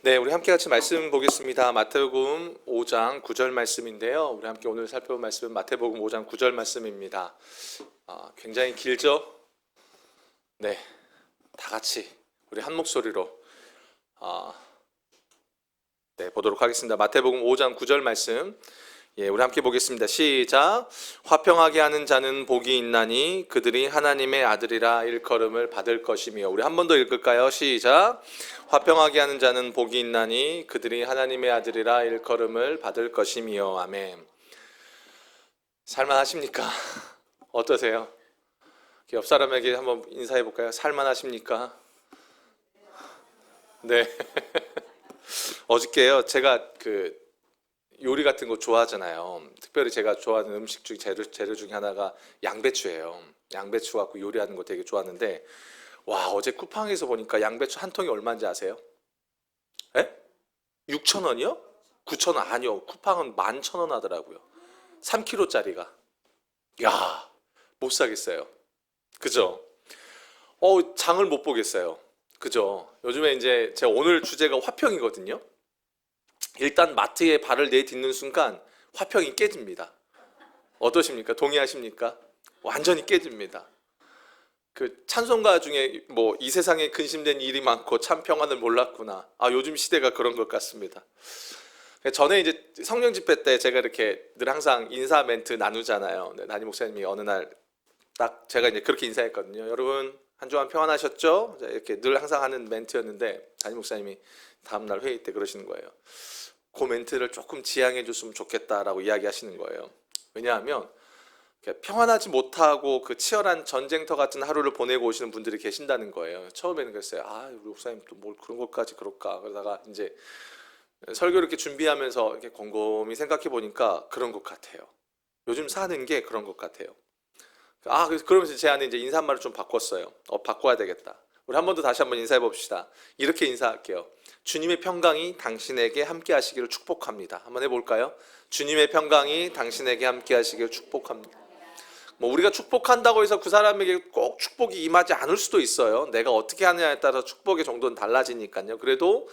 네, 우리 함께 같이 말씀 보겠습니다. 마태복음 5장 9절 말씀인데요. 우리 함께 오늘 살펴볼 말씀은 마태복음 5장 9절 말씀입니다. 굉장히 길죠? 네, 다 같이 우리 한 목소리로 보도록 하겠습니다. 마태복음 5장 9절 말씀. 우리 함께 보겠습니다. 시작. 화평하게 하는 자는 복이 있나니 그들이 하나님의 아들이라 일컬음을 받을 것이며. 우리 한 번 더 읽을까요? 시작. 화평하게 하는 자는 복이 있나니 그들이 하나님의 아들이라 일컬음을 받을 것이며. 아멘. 살만하십니까? 어떠세요? 옆 사람에게 한번 인사해 볼까요? 살만하십니까? 네. 어저께요. 제가 요리 같은 거 좋아하잖아요. 특별히 제가 좋아하는 음식 중 재료 중에 하나가 양배추예요. 양배추 갖고 요리하는 거 되게 좋아하는데, 와, 어제 쿠팡에서 보니까 양배추 한 통이 얼마인지 아세요? 에? 6,000원이요? 9,000원 아니요. 쿠팡은 11,000원 하더라고요. 3kg짜리가. 야, 못 사겠어요. 그죠? 장을 못 보겠어요. 그죠? 요즘에 이제 제가 오늘 주제가 화평이거든요. 일단 마트에 발을 내딛는 순간 화평이 깨집니다. 어떠십니까? 동의하십니까? 완전히 깨집니다. 찬송가 중에 뭐 이 세상에 근심된 일이 많고 참 평안을 몰랐구나. 요즘 시대가 그런 것 같습니다. 전에 이제 성령 집회 때 제가 이렇게 늘 항상 인사 멘트 나누잖아요. 네, 담임 목사님이 어느 날 딱 제가 이제 그렇게 인사했거든요. 여러분 한 주간 평안하셨죠? 이렇게 늘 항상 하는 멘트였는데 담임 목사님이 다음날 회의 때 그러시는 거예요. 그 멘트를 조금 지양해 줬으면 좋겠다라고 이야기하시는 거예요. 왜냐하면 평안하지 못하고 그 치열한 전쟁터 같은 하루를 보내고 오시는 분들이 계신다는 거예요. 처음에는 그랬어요. 우리 목사님 또 뭘 그런 것까지 그럴까? 그러다가 이제 설교 이렇게 준비하면서 이렇게 곰곰이 생각해 보니까 그런 것 같아요. 요즘 사는 게 그런 것 같아요. 그러면서 제 안에 이제 인사말을 좀 바꿨어요. 바꿔야 되겠다. 우리 한 번 더 다시 한번 인사해 봅시다. 이렇게 인사할게요. 주님의 평강이 당신에게 함께 하시기를 축복합니다. 한번 해볼까요? 주님의 평강이 당신에게 함께 하시기를 축복합니다. 우리가 축복한다고 해서 그 사람에게 꼭 축복이 임하지 않을 수도 있어요. 내가 어떻게 하느냐에 따라서 축복의 정도는 달라지니까요. 그래도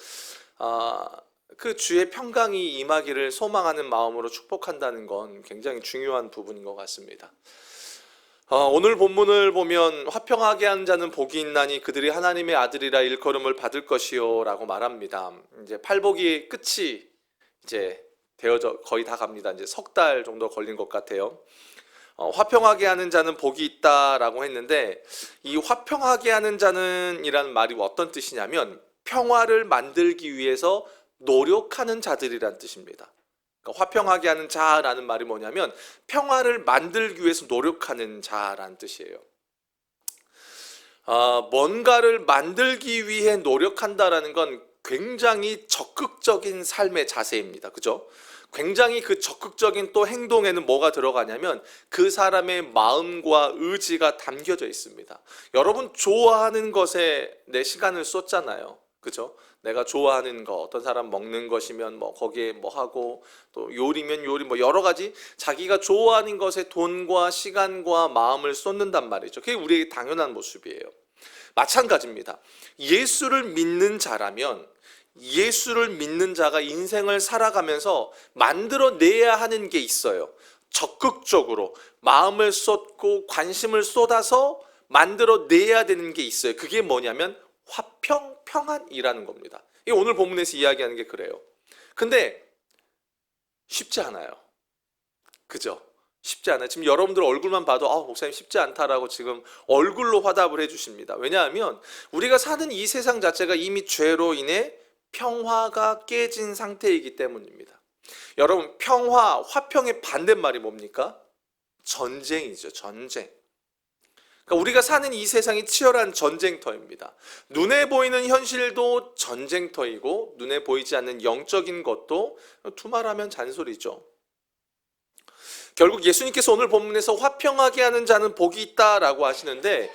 그 주의 평강이 임하기를 소망하는 마음으로 축복한다는 건 굉장히 중요한 부분인 것 같습니다. 오늘 본문을 보면 화평하게 하는 자는 복이 있나니 그들이 하나님의 아들이라 일컬음을 받을 것이요 라고 말합니다. 이제 팔복이 끝이 이제 되어져 거의 다 갑니다. 이제 석 달 정도 걸린 것 같아요. 화평하게 하는 자는 복이 있다라고 했는데, 이 화평하게 하는 자는 이라는 말이 어떤 뜻이냐면 평화를 만들기 위해서 노력하는 자들이란 뜻입니다. 그러니까 화평하게 하는 자라는 말이 뭐냐면 평화를 만들기 위해서 노력하는 자라는 뜻이에요. 뭔가를 만들기 위해 노력한다라는 건 굉장히 적극적인 삶의 자세입니다. 그죠? 굉장히 그 적극적인 또 행동에는 뭐가 들어가냐면 그 사람의 마음과 의지가 담겨져 있습니다. 여러분 좋아하는 것에 내 시간을 쏟잖아요. 그죠? 내가 좋아하는 거, 어떤 사람 먹는 것이면 뭐 거기에 뭐 하고, 또 요리면 요리, 뭐 여러 가지 자기가 좋아하는 것에 돈과 시간과 마음을 쏟는단 말이죠. 그게 우리에게 당연한 모습이에요. 마찬가지입니다. 예수를 믿는 자라면, 예수를 믿는 자가 인생을 살아가면서 만들어내야 하는 게 있어요. 적극적으로 마음을 쏟고 관심을 쏟아서 만들어내야 되는 게 있어요. 그게 뭐냐면 평안이라는 겁니다. 오늘 본문에서 이야기하는 게 그래요. 근데 쉽지 않아요. 그죠? 쉽지 않아요. 지금 여러분들 얼굴만 봐도 목사님 쉽지 않다라고 지금 얼굴로 화답을 해주십니다. 왜냐하면 우리가 사는 이 세상 자체가 이미 죄로 인해 평화가 깨진 상태이기 때문입니다. 여러분, 화평의 반대말이 뭡니까? 전쟁이죠. 전쟁. 그러니까 우리가 사는 이 세상이 치열한 전쟁터입니다. 눈에 보이는 현실도 전쟁터이고 눈에 보이지 않는 영적인 것도 두말하면 잔소리죠. 결국 예수님께서 오늘 본문에서 화평하게 하는 자는 복이 있다라고 하시는데,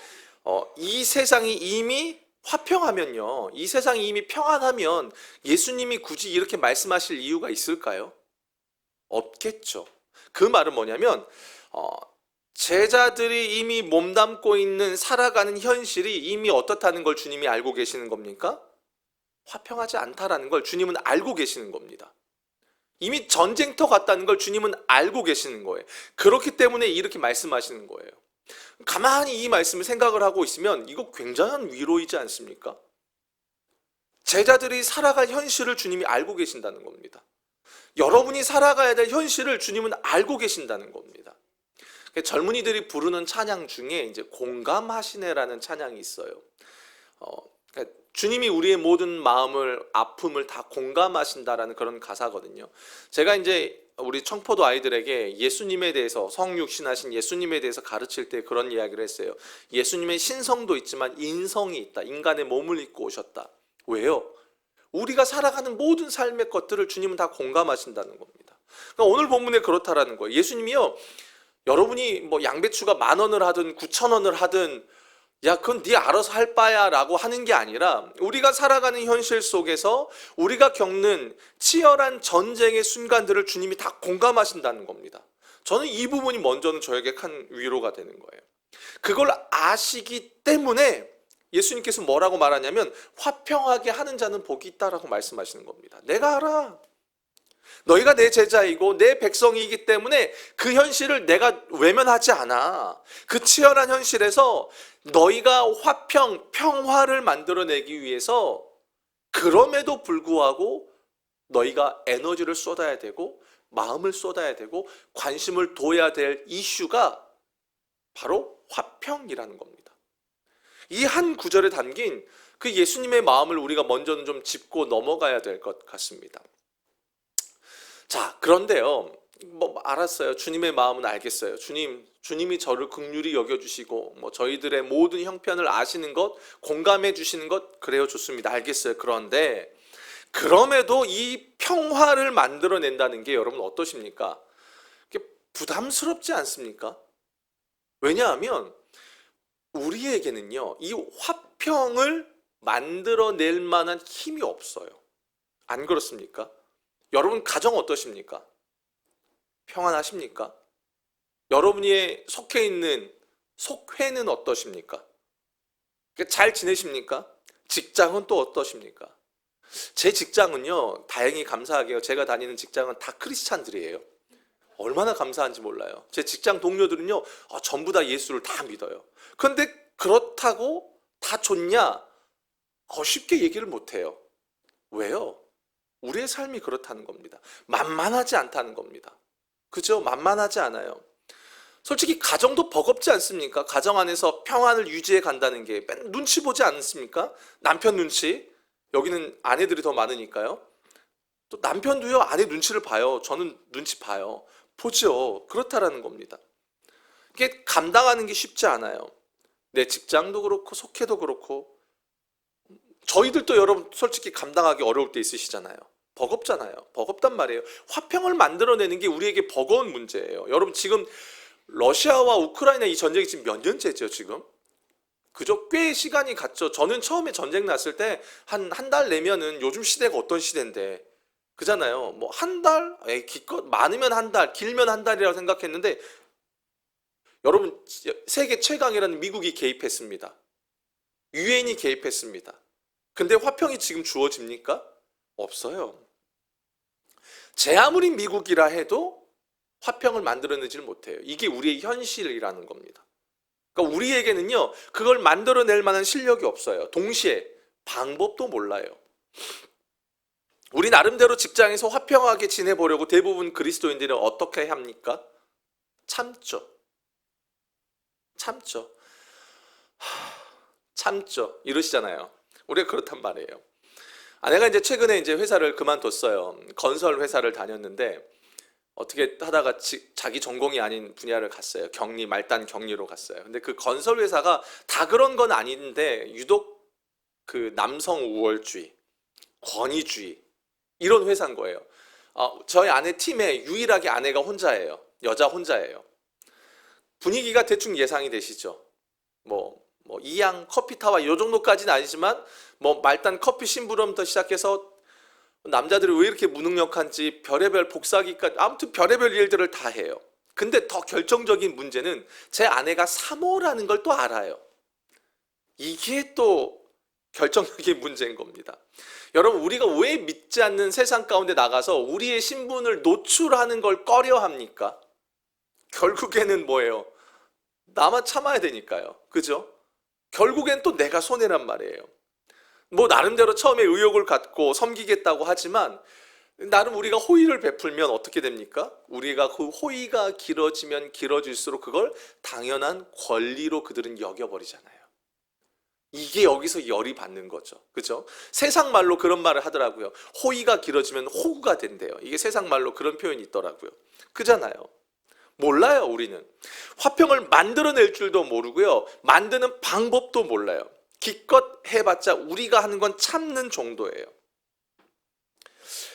이 세상이 이미 화평하면요, 이 세상이 이미 평안하면 예수님이 굳이 이렇게 말씀하실 이유가 있을까요? 없겠죠. 그 말은 뭐냐면 제자들이 이미 몸담고 있는 살아가는 현실이 이미 어떻다는 걸 주님이 알고 계시는 겁니까? 화평하지 않다라는 걸 주님은 알고 계시는 겁니다. 이미 전쟁터 같다는 걸 주님은 알고 계시는 거예요. 그렇기 때문에 이렇게 말씀하시는 거예요. 가만히 이 말씀을 생각을 하고 있으면 이거 굉장한 위로이지 않습니까? 제자들이 살아갈 현실을 주님이 알고 계신다는 겁니다. 여러분이 살아가야 될 현실을 주님은 알고 계신다는 겁니다. 젊은이들이 부르는 찬양 중에 이제 공감하시네라는 찬양이 있어요. 그러니까 주님이 우리의 모든 마음을, 아픔을 다 공감하신다라는 그런 가사거든요. 제가 이제 우리 청포도 아이들에게 예수님에 대해서, 성육신하신 예수님에 대해서 가르칠 때 그런 이야기를 했어요. 예수님의 신성도 있지만 인성이 있다. 인간의 몸을 입고 오셨다. 왜요? 우리가 살아가는 모든 삶의 것들을 주님은 다 공감하신다는 겁니다. 그러니까 오늘 본문에 그렇다라는 거예요. 예수님이요, 여러분이 뭐 양배추가 10,000원을 하든 9,000원을 하든 야 그건 네 알아서 할 바야 라고 하는 게 아니라, 우리가 살아가는 현실 속에서 우리가 겪는 치열한 전쟁의 순간들을 주님이 다 공감하신다는 겁니다. 저는 이 부분이 먼저는 저에게 큰 위로가 되는 거예요. 그걸 아시기 때문에 예수님께서 뭐라고 말하냐면 화평하게 하는 자는 복이 있다라고 말씀하시는 겁니다. 내가 알아. 너희가 내 제자이고 내 백성이기 때문에 그 현실을 내가 외면하지 않아. 그 치열한 현실에서 너희가 평화를 만들어내기 위해서 그럼에도 불구하고 너희가 에너지를 쏟아야 되고 마음을 쏟아야 되고 관심을 둬야 될 이슈가 바로 화평이라는 겁니다. 이 한 구절에 담긴 그 예수님의 마음을 우리가 먼저는 좀 짚고 넘어가야 될 것 같습니다. 자, 그런데요, 뭐 알았어요. 주님의 마음은 알겠어요. 주님이 저를 긍휼히 여겨주시고 뭐 저희들의 모든 형편을 아시는 것, 공감해 주시는 것, 그래요, 좋습니다. 알겠어요. 그런데 그럼에도 이 평화를 만들어낸다는 게 여러분 어떠십니까? 부담스럽지 않습니까? 왜냐하면 우리에게는요, 이 화평을 만들어낼 만한 힘이 없어요. 안 그렇습니까? 여러분 가정 어떠십니까? 평안하십니까? 여러분이 속해 있는 속회는 어떠십니까? 잘 지내십니까? 직장은 또 어떠십니까? 제 직장은요, 다행히 감사하게요, 제가 다니는 직장은 다 크리스찬들이에요. 얼마나 감사한지 몰라요. 제 직장 동료들은요, 전부 다 예수를 다 믿어요. 그런데 그렇다고 다 좋냐? 쉽게 얘기를 못해요. 왜요? 우리의 삶이 그렇다는 겁니다. 만만하지 않다는 겁니다. 그죠? 만만하지 않아요. 솔직히 가정도 버겁지 않습니까? 가정 안에서 평안을 유지해 간다는 게 눈치 보지 않습니까? 남편 눈치. 여기는 아내들이 더 많으니까요. 또 남편도요, 아내 눈치를 봐요. 저는 눈치 봐요. 보죠. 그렇다라는 겁니다. 이게 감당하는 게 쉽지 않아요. 내 직장도 그렇고 속해도 그렇고, 저희들도 여러분 솔직히 감당하기 어려울 때 있으시잖아요. 버겁잖아요. 버겁단 말이에요. 화평을 만들어내는 게 우리에게 버거운 문제예요. 여러분 지금 러시아와 우크라이나 이 전쟁이 지금 몇 년째죠 지금? 그죠? 꽤 시간이 갔죠. 저는 처음에 전쟁 났을 때 한 달 내면은 요즘 시대가 어떤 시대인데, 그잖아요. 뭐 한 달? 기껏 많으면 한 달, 길면 한 달이라고 생각했는데, 여러분 세계 최강이라는 미국이 개입했습니다. 유엔이 개입했습니다. 근데 화평이 지금 주어집니까? 없어요. 제 아무리 미국이라 해도 화평을 만들어내질 못해요. 이게 우리의 현실이라는 겁니다. 그러니까 우리에게는요, 그걸 만들어낼 만한 실력이 없어요. 동시에 방법도 몰라요. 우리 나름대로 직장에서 화평하게 지내보려고 대부분 그리스도인들은 어떻게 합니까? 참죠. 참죠. 이러시잖아요. 우리가 그렇단 말이에요. 아내가 이제 최근에 이제 회사를 그만뒀어요. 건설 회사를 다녔는데 어떻게 하다가 자기 전공이 아닌 분야를 갔어요. 말단 격리로 갔어요. 근데 그 건설 회사가 다 그런 건 아닌데 유독 그 남성 우월주의, 권위주의 이런 회사인 거예요. 저희 아내 팀에 유일하게 아내가 혼자예요. 여자 혼자예요. 분위기가 대충 예상이 되시죠? 뭐 이양 커피 타와 이 정도까지는 아니지만 뭐 말단 커피 심부름부터 시작해서 남자들이 왜 이렇게 무능력한지 별의별 복사기까지, 아무튼 별의별 일들을 다 해요. 근데 더 결정적인 문제는 제 아내가 사모라는 걸 또 알아요. 이게 또 결정적인 문제인 겁니다. 여러분, 우리가 왜 믿지 않는 세상 가운데 나가서 우리의 신분을 노출하는 걸 꺼려 합니까? 결국에는 뭐예요? 나만 참아야 되니까요. 그죠? 결국엔 또 내가 손해란 말이에요. 뭐 나름대로 처음에 의욕을 갖고 섬기겠다고 하지만 나름 우리가 호의를 베풀면 어떻게 됩니까? 우리가 그 호의가 길어지면 길어질수록 그걸 당연한 권리로 그들은 여겨버리잖아요. 이게 여기서 열이 받는 거죠. 그죠? 세상 말로 그런 말을 하더라고요. 호의가 길어지면 호구가 된대요. 이게 세상 말로 그런 표현이 있더라고요. 그잖아요. 몰라요, 우리는. 화평을 만들어낼 줄도 모르고요. 만드는 방법도 몰라요. 기껏 해봤자 우리가 하는 건 참는 정도예요.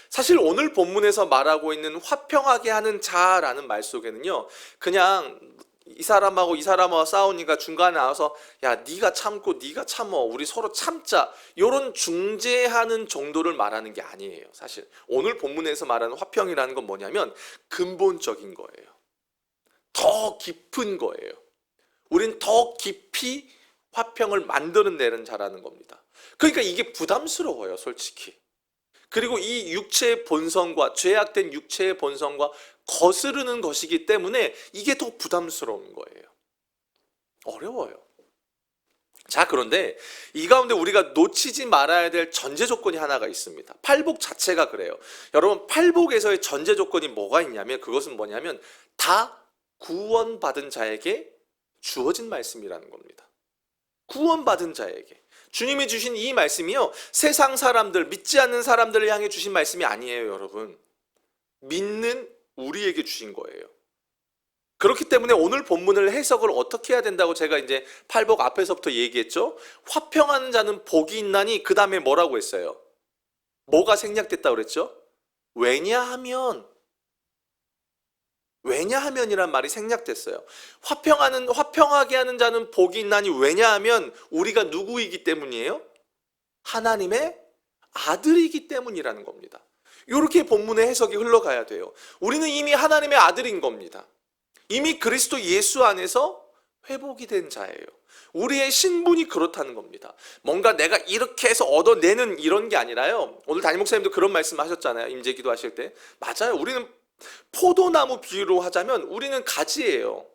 사실 오늘 본문에서 말하고 있는 화평하게 하는 자라는 말 속에는요, 그냥 이 사람하고 이 사람하고 싸우니까 중간에 나와서 야, 네가 참고 네가 참어, 우리 서로 참자, 이런 중재하는 정도를 말하는 게 아니에요. 사실 오늘 본문에서 말하는 화평이라는 건 뭐냐면 근본적인 거예요. 더 깊은 거예요. 우린 더 깊이 화평을 만들어내는 자라는 겁니다. 그러니까 이게 부담스러워요, 솔직히. 그리고 이 육체의 본성과, 죄악된 육체의 본성과 거스르는 것이기 때문에 이게 더 부담스러운 거예요. 어려워요. 자, 그런데 이 가운데 우리가 놓치지 말아야 될 전제 조건이 하나가 있습니다. 팔복 자체가 그래요. 여러분, 팔복에서의 전제 조건이 뭐가 있냐면, 그것은 뭐냐면 다 구원받은 자에게 주어진 말씀이라는 겁니다. 구원받은 자에게. 주님이 주신 이 말씀이요, 세상 사람들, 믿지 않는 사람들을 향해 주신 말씀이 아니에요, 여러분. 믿는 우리에게 주신 거예요. 그렇기 때문에 오늘 본문을 해석을 어떻게 해야 된다고 제가 이제 팔복 앞에서부터 얘기했죠. 화평하는 자는 복이 있나니, 그 다음에 뭐라고 했어요? 뭐가 생략됐다고 그랬죠? 왜냐하면이란 말이 생략됐어요. 화평하게 하는 자는 복이 있나니, 왜냐하면 우리가 누구이기 때문이에요? 하나님의 아들이기 때문이라는 겁니다. 이렇게 본문의 해석이 흘러가야 돼요. 우리는 이미 하나님의 아들인 겁니다. 이미 그리스도 예수 안에서 회복이 된 자예요. 우리의 신분이 그렇다는 겁니다. 뭔가 내가 이렇게 해서 얻어내는 이런 게 아니라요. 오늘 담임 목사님도 그런 말씀 하셨잖아요. 임재기도 하실 때. 맞아요. 우리는 포도나무 비유로 하자면 우리는 가지예요.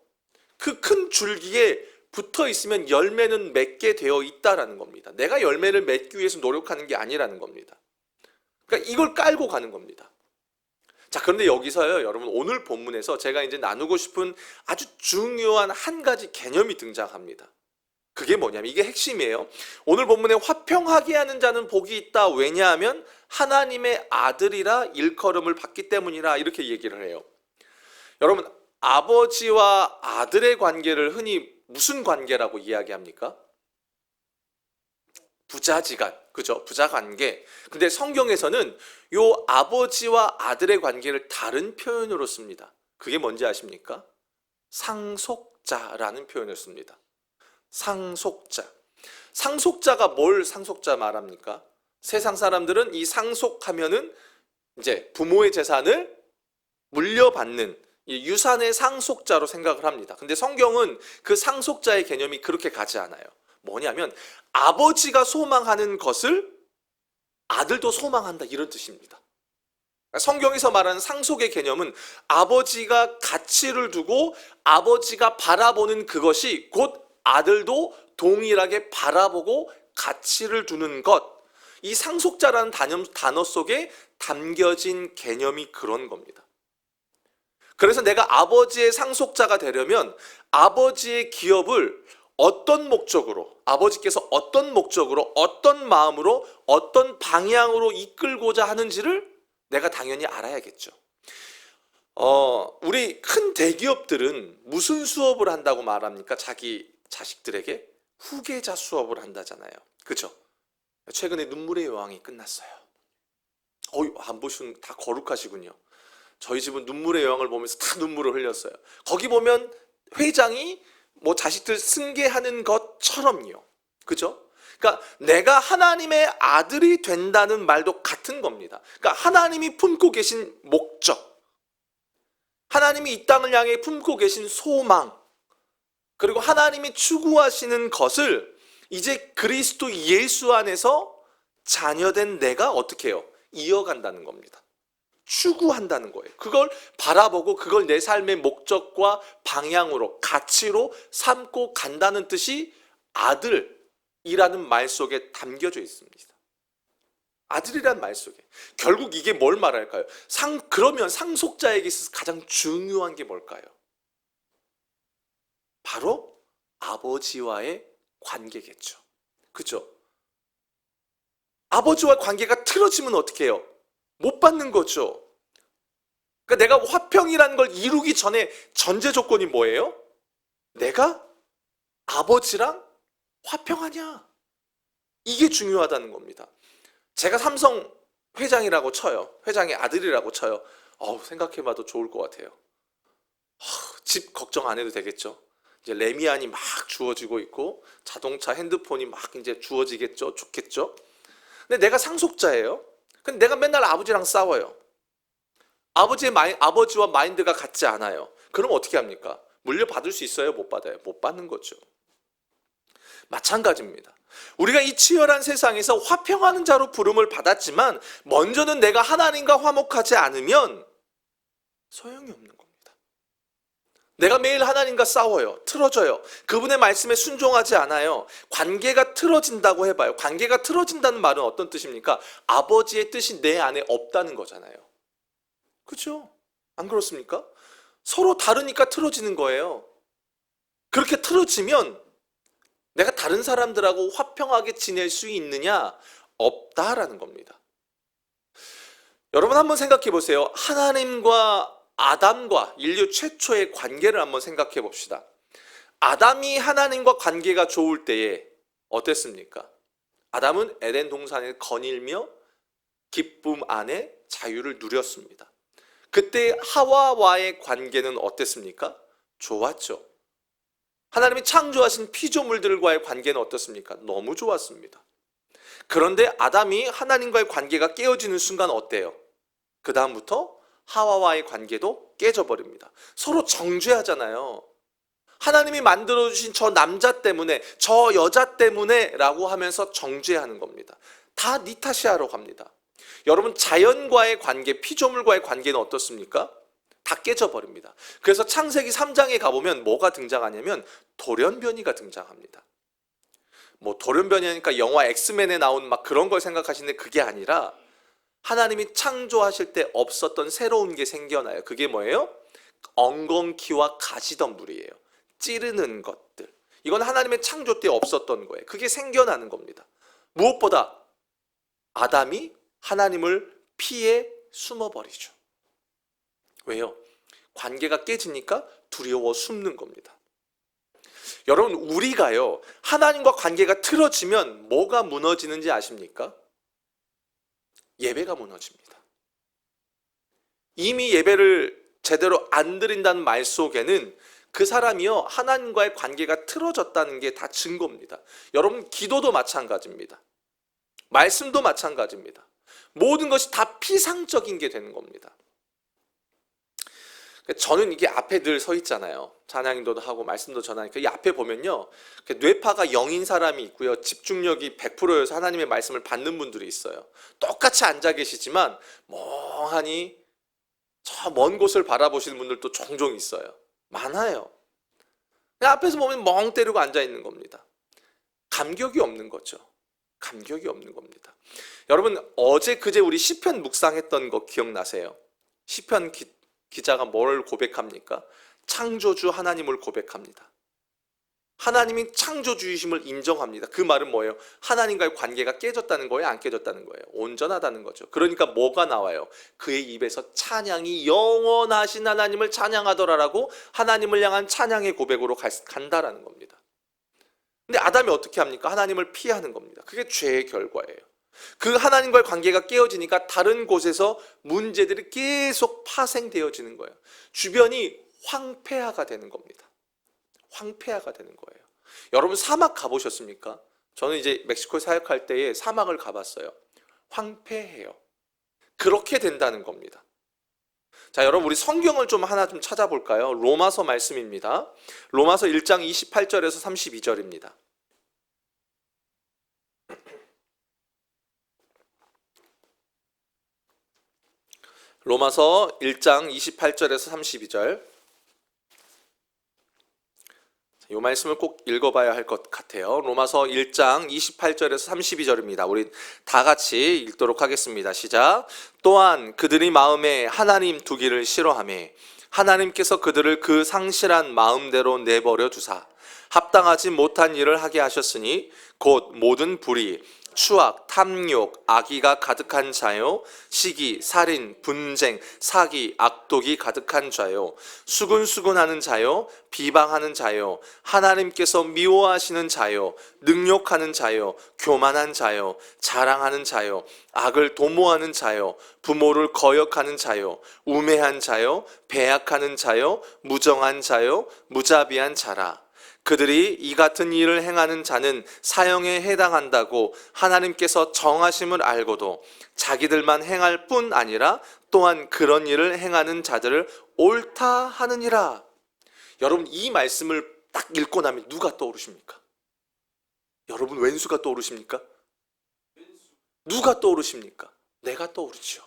그 큰 줄기에 붙어 있으면 열매는 맺게 되어 있다라는 겁니다. 내가 열매를 맺기 위해서 노력하는 게 아니라는 겁니다. 그러니까 이걸 깔고 가는 겁니다. 자, 그런데 여기서요, 여러분, 오늘 본문에서 제가 이제 나누고 싶은 아주 중요한 한 가지 개념이 등장합니다. 그게 뭐냐면, 이게 핵심이에요. 오늘 본문에 화평하게 하는 자는 복이 있다. 왜냐하면 하나님의 아들이라 일컬음을 받기 때문이라, 이렇게 얘기를 해요. 여러분, 아버지와 아들의 관계를 흔히 무슨 관계라고 이야기합니까? 부자지간, 그죠? 부자 관계. 근데 성경에서는 요 아버지와 아들의 관계를 다른 표현으로 씁니다. 그게 뭔지 아십니까? 상속자라는 표현을 씁니다. 상속자. 상속자가 뭘 상속자 말합니까? 세상 사람들은 이 상속하면은 이제 부모의 재산을 물려받는 이 유산의 상속자로 생각을 합니다. 근데 성경은 그 상속자의 개념이 그렇게 가지 않아요. 뭐냐면 아버지가 소망하는 것을 아들도 소망한다, 이런 뜻입니다. 성경에서 말하는 상속의 개념은 아버지가 가치를 두고 아버지가 바라보는 그것이 곧 아들도 동일하게 바라보고 가치를 두는 것, 이 상속자라는 단어 속에 담겨진 개념이 그런 겁니다. 그래서 내가 아버지의 상속자가 되려면 아버지의 기업을 어떤 목적으로, 아버지께서 어떤 목적으로, 어떤 마음으로, 어떤 방향으로 이끌고자 하는지를 내가 당연히 알아야겠죠. 우리 큰 대기업들은 무슨 수업을 한다고 말합니까? 자기 자식들에게 후계자 수업을 한다잖아요. 그죠? 최근에 눈물의 여왕이 끝났어요. 안 보시면 다 거룩하시군요. 저희 집은 눈물의 여왕을 보면서 다 눈물을 흘렸어요. 거기 보면 회장이 뭐 자식들 승계하는 것처럼요. 그죠? 그러니까 내가 하나님의 아들이 된다는 말도 같은 겁니다. 그러니까 하나님이 품고 계신 목적, 하나님이 이 땅을 향해 품고 계신 소망, 그리고 하나님이 추구하시는 것을 이제 그리스도 예수 안에서 자녀된 내가 어떻게 해요? 이어간다는 겁니다. 추구한다는 거예요. 그걸 바라보고 그걸 내 삶의 목적과 방향으로, 가치로 삼고 간다는 뜻이 아들이라는 말 속에 담겨져 있습니다. 아들이란 말 속에. 결국 이게 뭘 말할까요? 그러면 상속자에게 있어서 가장 중요한 게 뭘까요? 바로 아버지와의 관계겠죠. 그죠? 아버지와 관계가 틀어지면 어떻게 해요? 못 받는 거죠. 그러니까 내가 화평이라는 걸 이루기 전에 전제 조건이 뭐예요? 내가 아버지랑 화평하냐? 이게 중요하다는 겁니다. 제가 삼성 회장이라고 쳐요. 회장의 아들이라고 쳐요. 생각해봐도 좋을 것 같아요. 집 걱정 안 해도 되겠죠. 이제 레미안이 막 주어지고 있고 자동차, 핸드폰이 막 이제 주어지겠죠. 좋겠죠. 근데 내가 상속자예요. 근데 내가 맨날 아버지랑 싸워요. 아버지와 마인드가 같지 않아요. 그럼 어떻게 합니까? 물려받을 수 있어요? 못 받아요? 못 받는 거죠. 마찬가지입니다. 우리가 이 치열한 세상에서 화평하는 자로 부름을 받았지만 먼저는 내가 하나님과 화목하지 않으면 소용이 없는 겁니다. 내가 매일 하나님과 싸워요. 틀어져요. 그분의 말씀에 순종하지 않아요. 관계가 틀어진다고 해봐요. 관계가 틀어진다는 말은 어떤 뜻입니까? 아버지의 뜻이 내 안에 없다는 거잖아요. 그렇죠? 안 그렇습니까? 서로 다르니까 틀어지는 거예요. 그렇게 틀어지면 내가 다른 사람들하고 화평하게 지낼 수 있느냐? 없다라는 겁니다. 여러분 한번 생각해 보세요. 하나님과 아담과 인류 최초의 관계를 한번 생각해 봅시다. 아담이 하나님과 관계가 좋을 때에 어땠습니까? 아담은 에덴 동산에 거닐며 기쁨 안에 자유를 누렸습니다. 그때 하와와의 관계는 어땠습니까? 좋았죠. 하나님이 창조하신 피조물들과의 관계는 어떻습니까? 너무 좋았습니다. 그런데 아담이 하나님과의 관계가 깨어지는 순간 어때요? 그 다음부터 하와와의 관계도 깨져버립니다. 서로 정죄하잖아요. 하나님이 만들어주신 저 남자 때문에, 저 여자 때문에 라고 하면서 정죄하는 겁니다. 다 네 탓이야로 갑니다. 여러분 자연과의 관계, 피조물과의 관계는 어떻습니까? 다 깨져버립니다. 그래서 창세기 3장에 가보면 뭐가 등장하냐면 돌연변이가 등장합니다. 뭐 돌연변이니까 영화 엑스맨에 나온 막 그런 걸 생각하시는데 그게 아니라 하나님이 창조하실 때 없었던 새로운 게 생겨나요. 그게 뭐예요? 엉겅퀴와 가시덤불이에요. 찌르는 것들. 이건 하나님의 창조 때 없었던 거예요. 그게 생겨나는 겁니다. 무엇보다 아담이 하나님을 피해 숨어버리죠. 왜요? 관계가 깨지니까 두려워 숨는 겁니다. 여러분 우리가요 하나님과 관계가 틀어지면 뭐가 무너지는지 아십니까? 예배가 무너집니다. 이미 예배를 제대로 안 드린다는 말 속에는 그 사람이요 하나님과의 관계가 틀어졌다는 게 다 증거입니다. 여러분 기도도 마찬가지입니다. 말씀도 마찬가지입니다. 모든 것이 다 피상적인 게 되는 겁니다. 저는 이게 앞에 늘 서 있잖아요. 찬양인도도 하고 말씀도 전하니까 이 앞에 보면요 뇌파가 0인 사람이 있고요 집중력이 100%여서 하나님의 말씀을 받는 분들이 있어요. 똑같이 앉아 계시지만 멍하니 저 먼 곳을 바라보시는 분들도 종종 있어요. 많아요. 앞에서 보면 멍 때리고 앉아 있는 겁니다. 감격이 없는 거죠. 감격이 없는 겁니다. 여러분 어제 그제 우리 시편 묵상했던 거 기억나세요? 시편 기자가 뭘 고백합니까? 창조주 하나님을 고백합니다. 하나님이 창조주이심을 인정합니다. 그 말은 뭐예요? 하나님과의 관계가 깨졌다는 거예요? 안 깨졌다는 거예요? 온전하다는 거죠. 그러니까 뭐가 나와요? 그의 입에서 찬양이 영원하신 하나님을 찬양하더라라고 하나님을 향한 찬양의 고백으로 간다라는 겁니다. 근데 아담이 어떻게 합니까? 하나님을 피하는 겁니다. 그게 죄의 결과예요. 그 하나님과의 관계가 깨어지니까 다른 곳에서 문제들이 계속 파생되어지는 거예요. 주변이 황폐화가 되는 겁니다. 황폐화가 되는 거예요. 여러분 사막 가보셨습니까? 저는 이제 멕시코에 사역할 때에 사막을 가봤어요. 황폐해요. 그렇게 된다는 겁니다. 자, 여러분 우리 성경을 하나 좀 찾아볼까요? 로마서 말씀입니다. 로마서 1장 28절에서 32절입니다. 로마서 1장 28절에서 32절. 이 말씀을 꼭 읽어봐야 할 것 같아요. 로마서 1장 28절에서 32절입니다. 우리 다 같이 읽도록 하겠습니다. 시작. 또한 그들이 마음에 하나님 두기를 싫어하며 하나님께서 그들을 그 상실한 마음대로 내버려 두사 합당하지 못한 일을 하게 하셨으니 곧 모든 불의, 추악, 탐욕, 악의가 가득한 자요, 시기, 살인, 분쟁, 사기, 악독이 가득한 자요, 수근수근하는 자요, 비방하는 자요, 하나님께서 미워하시는 자요, 능욕하는 자요, 교만한 자요, 자랑하는 자요, 악을 도모하는 자요, 부모를 거역하는 자요, 우매한 자요, 배약하는 자요, 무정한 자요, 무자비한 자라. 그들이 이 같은 일을 행하는 자는 사형에 해당한다고 하나님께서 정하심을 알고도 자기들만 행할 뿐 아니라 또한 그런 일을 행하는 자들을 옳다 하느니라. 여러분, 이 말씀을 딱 읽고 나면 누가 떠오르십니까? 여러분, 왼수가 떠오르십니까? 누가 떠오르십니까? 내가 떠오르죠.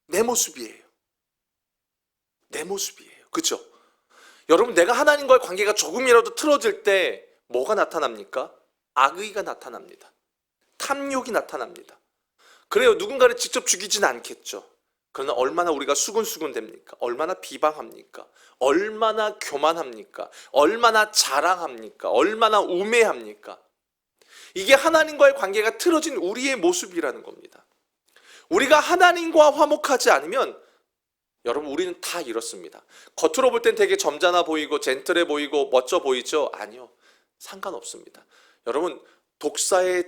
내 모습이에요. 내 모습이에요. 그렇죠? 여러분, 내가 하나님과의 관계가 조금이라도 틀어질 때 뭐가 나타납니까? 악의가 나타납니다. 탐욕이 나타납니다. 그래요, 누군가를 직접 죽이진 않겠죠. 그러나 얼마나 우리가 수근수근 됩니까? 얼마나 비방합니까? 얼마나 교만합니까? 얼마나 자랑합니까? 얼마나 우매합니까? 이게 하나님과의 관계가 틀어진 우리의 모습이라는 겁니다. 우리가 하나님과 화목하지 않으면 여러분, 우리는 다 이렇습니다. 겉으로 볼 땐 되게 점잖아 보이고 젠틀해 보이고 멋져 보이죠? 아니요, 상관없습니다. 여러분, 독사의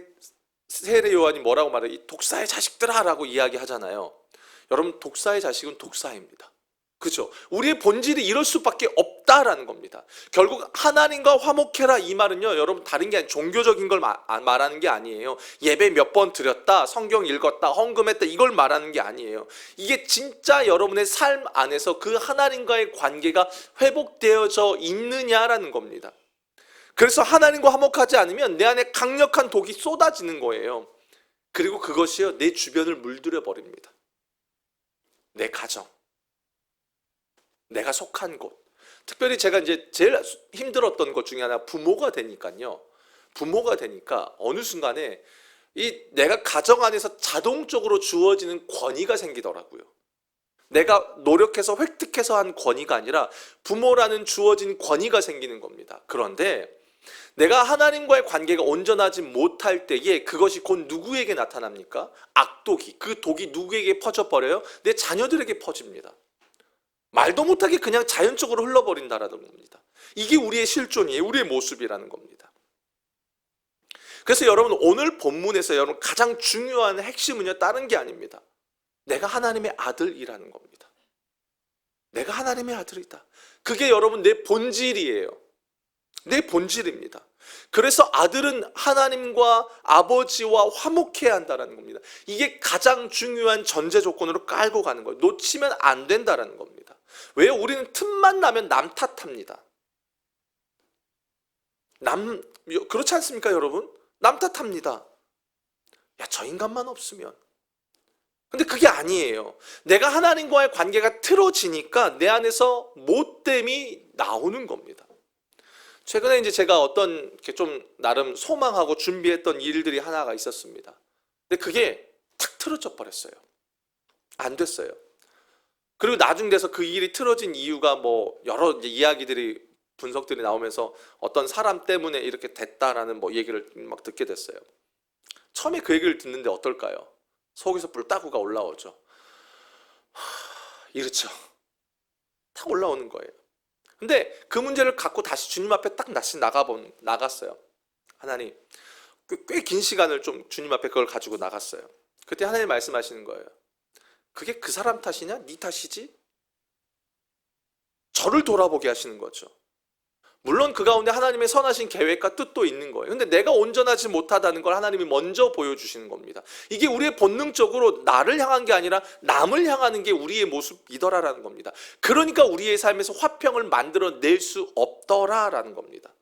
세례 요한이 뭐라고 말해요? 이 독사의 자식들아 라고 이야기하잖아요. 여러분, 독사의 자식은 독사입니다. 그죠? 우리의 본질이 이럴 수밖에 없다라는 겁니다. 결국 하나님과 화목해라, 이 말은요, 여러분, 다른 게 아니라 종교적인 걸 말하는 게 아니에요. 예배 몇 번 드렸다, 성경 읽었다, 헌금했다, 이걸 말하는 게 아니에요. 이게 진짜 여러분의 삶 안에서 그 하나님과의 관계가 회복되어져 있느냐라는 겁니다. 그래서 하나님과 화목하지 않으면 내 안에 강력한 독이 쏟아지는 거예요. 그리고 그것이요, 내 주변을 물들여 버립니다. 내 가정, 내가 속한 곳. 특별히 제가 이제 제일 힘들었던 것 중에 하나, 부모가 되니까요. 부모가 되니까 어느 순간에 이 내가 가정 안에서 자동적으로 주어지는 권위가 생기더라고요. 내가 노력해서 획득해서 한 권위가 아니라 부모라는 주어진 권위가 생기는 겁니다. 그런데 내가 하나님과의 관계가 온전하지 못할 때에 그것이 곧 누구에게 나타납니까? 악독이, 그 독이 누구에게 퍼져버려요? 내 자녀들에게 퍼집니다. 말도 못하게 그냥 자연적으로 흘러버린다라는 겁니다. 이게 우리의 실존이에요. 우리의 모습이라는 겁니다. 그래서 여러분, 오늘 본문에서 여러분 가장 중요한 핵심은요, 다른 게 아닙니다. 내가 하나님의 아들이라는 겁니다. 내가 하나님의 아들이다. 그게 여러분 내 본질이에요. 내 본질입니다. 그래서 아들은 하나님과 아버지와 화목해야 한다는 겁니다. 이게 가장 중요한 전제 조건으로 깔고 가는 거예요. 놓치면 안 된다는 겁니다. 왜요? 우리는 틈만 나면 남 탓합니다. 그렇지 않습니까, 여러분? 남 탓합니다. 야, 저 인간만 없으면. 근데 그게 아니에요. 내가 하나님과의 관계가 틀어지니까 내 안에서 못됨이 나오는 겁니다. 최근에 이제 제가 어떤 좀 나름 소망하고 준비했던 일들이 하나가 있었습니다. 근데 그게 탁 틀어져 버렸어요. 안 됐어요. 그리고 나중 돼서 그 일이 틀어진 이유가 뭐 여러 이야기들이, 분석들이 나오면서 어떤 사람 때문에 이렇게 됐다라는 뭐 얘기를 막 듣게 됐어요. 처음에 그 얘기를 듣는데 어떨까요? 속에서 뿔따구가 올라오죠. 이렇죠. 탁 올라오는 거예요. 근데 그 문제를 갖고 다시 주님 앞에 딱 다시 나갔어요. 하나님, 꽤 긴 시간을 좀 주님 앞에 그걸 가지고 나갔어요. 그때 하나님 말씀하시는 거예요. 그게 그 사람 탓이냐? 네 탓이지? 저를 돌아보게 하시는 거죠. 물론 그 가운데 하나님의 선하신 계획과 뜻도 있는 거예요. 근데 내가 온전하지 못하다는 걸 하나님이 먼저 보여주시는 겁니다. 이게 우리의 본능적으로 나를 향한 게 아니라 남을 향하는 게 우리의 모습이더라라는 겁니다. 그러니까 우리의 삶에서 화평을 만들어낼 수 없더라라는 겁니다.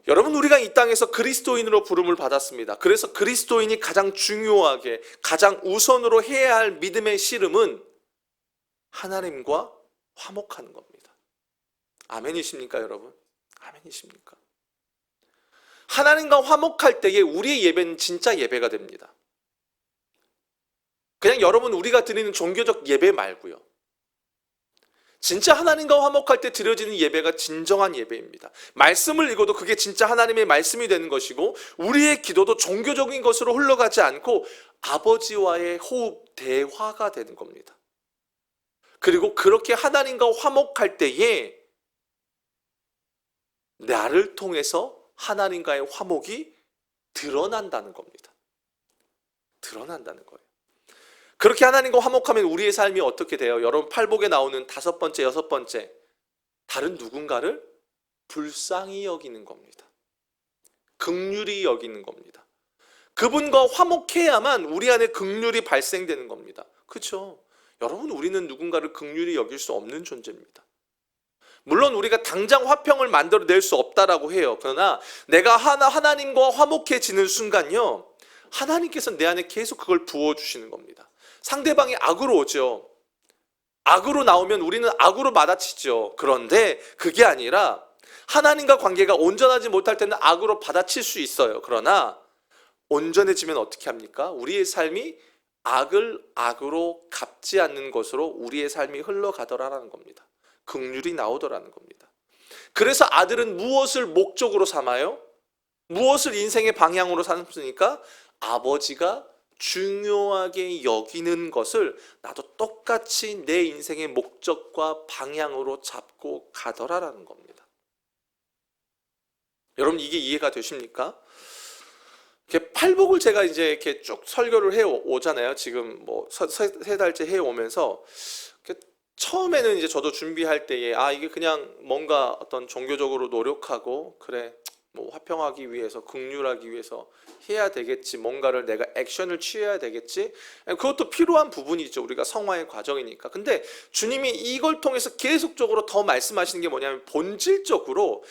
여러분, 우리가 이 땅에서 그리스도인으로 부름을 받았습니다. 그래서 그리스도인이 가장 중요하게, 가장 우선으로 해야 할 믿음의 씨름은 하나님과 화목하는 겁니다. 아멘이십니까, 여러분? 아멘이십니까? 하나님과 화목할 때에 우리의 예배는 진짜 예배가 됩니다. 그냥 여러분, 우리가 드리는 종교적 예배 말고요. 진짜 하나님과 화목할 때 드려지는 예배가 진정한 예배입니다. 말씀을 읽어도 그게 진짜 하나님의 말씀이 되는 것이고, 우리의 기도도 종교적인 것으로 흘러가지 않고 아버지와의 호흡, 대화가 되는 겁니다. 그리고 그렇게 하나님과 화목할 때에 나를 통해서 하나님과의 화목이 드러난다는 겁니다. 드러난다는 거예요. 그렇게 하나님과 화목하면 우리의 삶이 어떻게 돼요? 여러분, 팔복에 나오는 5번째, 6번째, 다른 누군가를 불쌍히 여기는 겁니다. 긍휼히 여기는 겁니다. 그분과 화목해야만 우리 안에 긍휼이 발생되는 겁니다. 그렇죠? 여러분, 우리는 누군가를 긍휼히 여길 수 없는 존재입니다. 물론 우리가 당장 화평을 만들어낼 수 없다라고 해요. 그러나 내가 하나님과 화목해지는 순간요, 하나님께서 내 안에 계속 그걸 부어주시는 겁니다. 상대방이 악으로 오죠. 악으로 나오면 우리는 악으로 받아치죠. 그런데 그게 아니라 하나님과 관계가 온전하지 못할 때는 악으로 받아칠 수 있어요. 그러나 온전해지면 어떻게 합니까? 우리의 삶이 악을 악으로 갚지 않는 것으로 우리의 삶이 흘러가더라라는 겁니다. 긍휼이 나오더라는 겁니다. 그래서 아들은 무엇을 목적으로 삼아요? 무엇을 인생의 방향으로 삼습니까? 아버지가 중요하게 여기는 것을 나도 똑같이 내 인생의 목적과 방향으로 잡고 가더라라는 겁니다. 여러분, 이게 이해가 되십니까? 이렇게 팔복을 제가 이제 이렇게 쭉 설교를 해 오잖아요. 지금 뭐 세 달째 해 오면서 처음에는 이제 저도 준비할 때에 이게 그냥 뭔가 어떤 종교적으로 노력하고, 그래 뭐 화평하기 위해서, 긍휼하기 위해서 해야 되겠지, 뭔가를 내가 액션을 취해야 되겠지, 그것도 필요한 부분이죠. 우리가 성화의 과정이니까. 근데 주님이 이걸 통해서 계속적으로 더 말씀하시는 게 뭐냐면, 본질적으로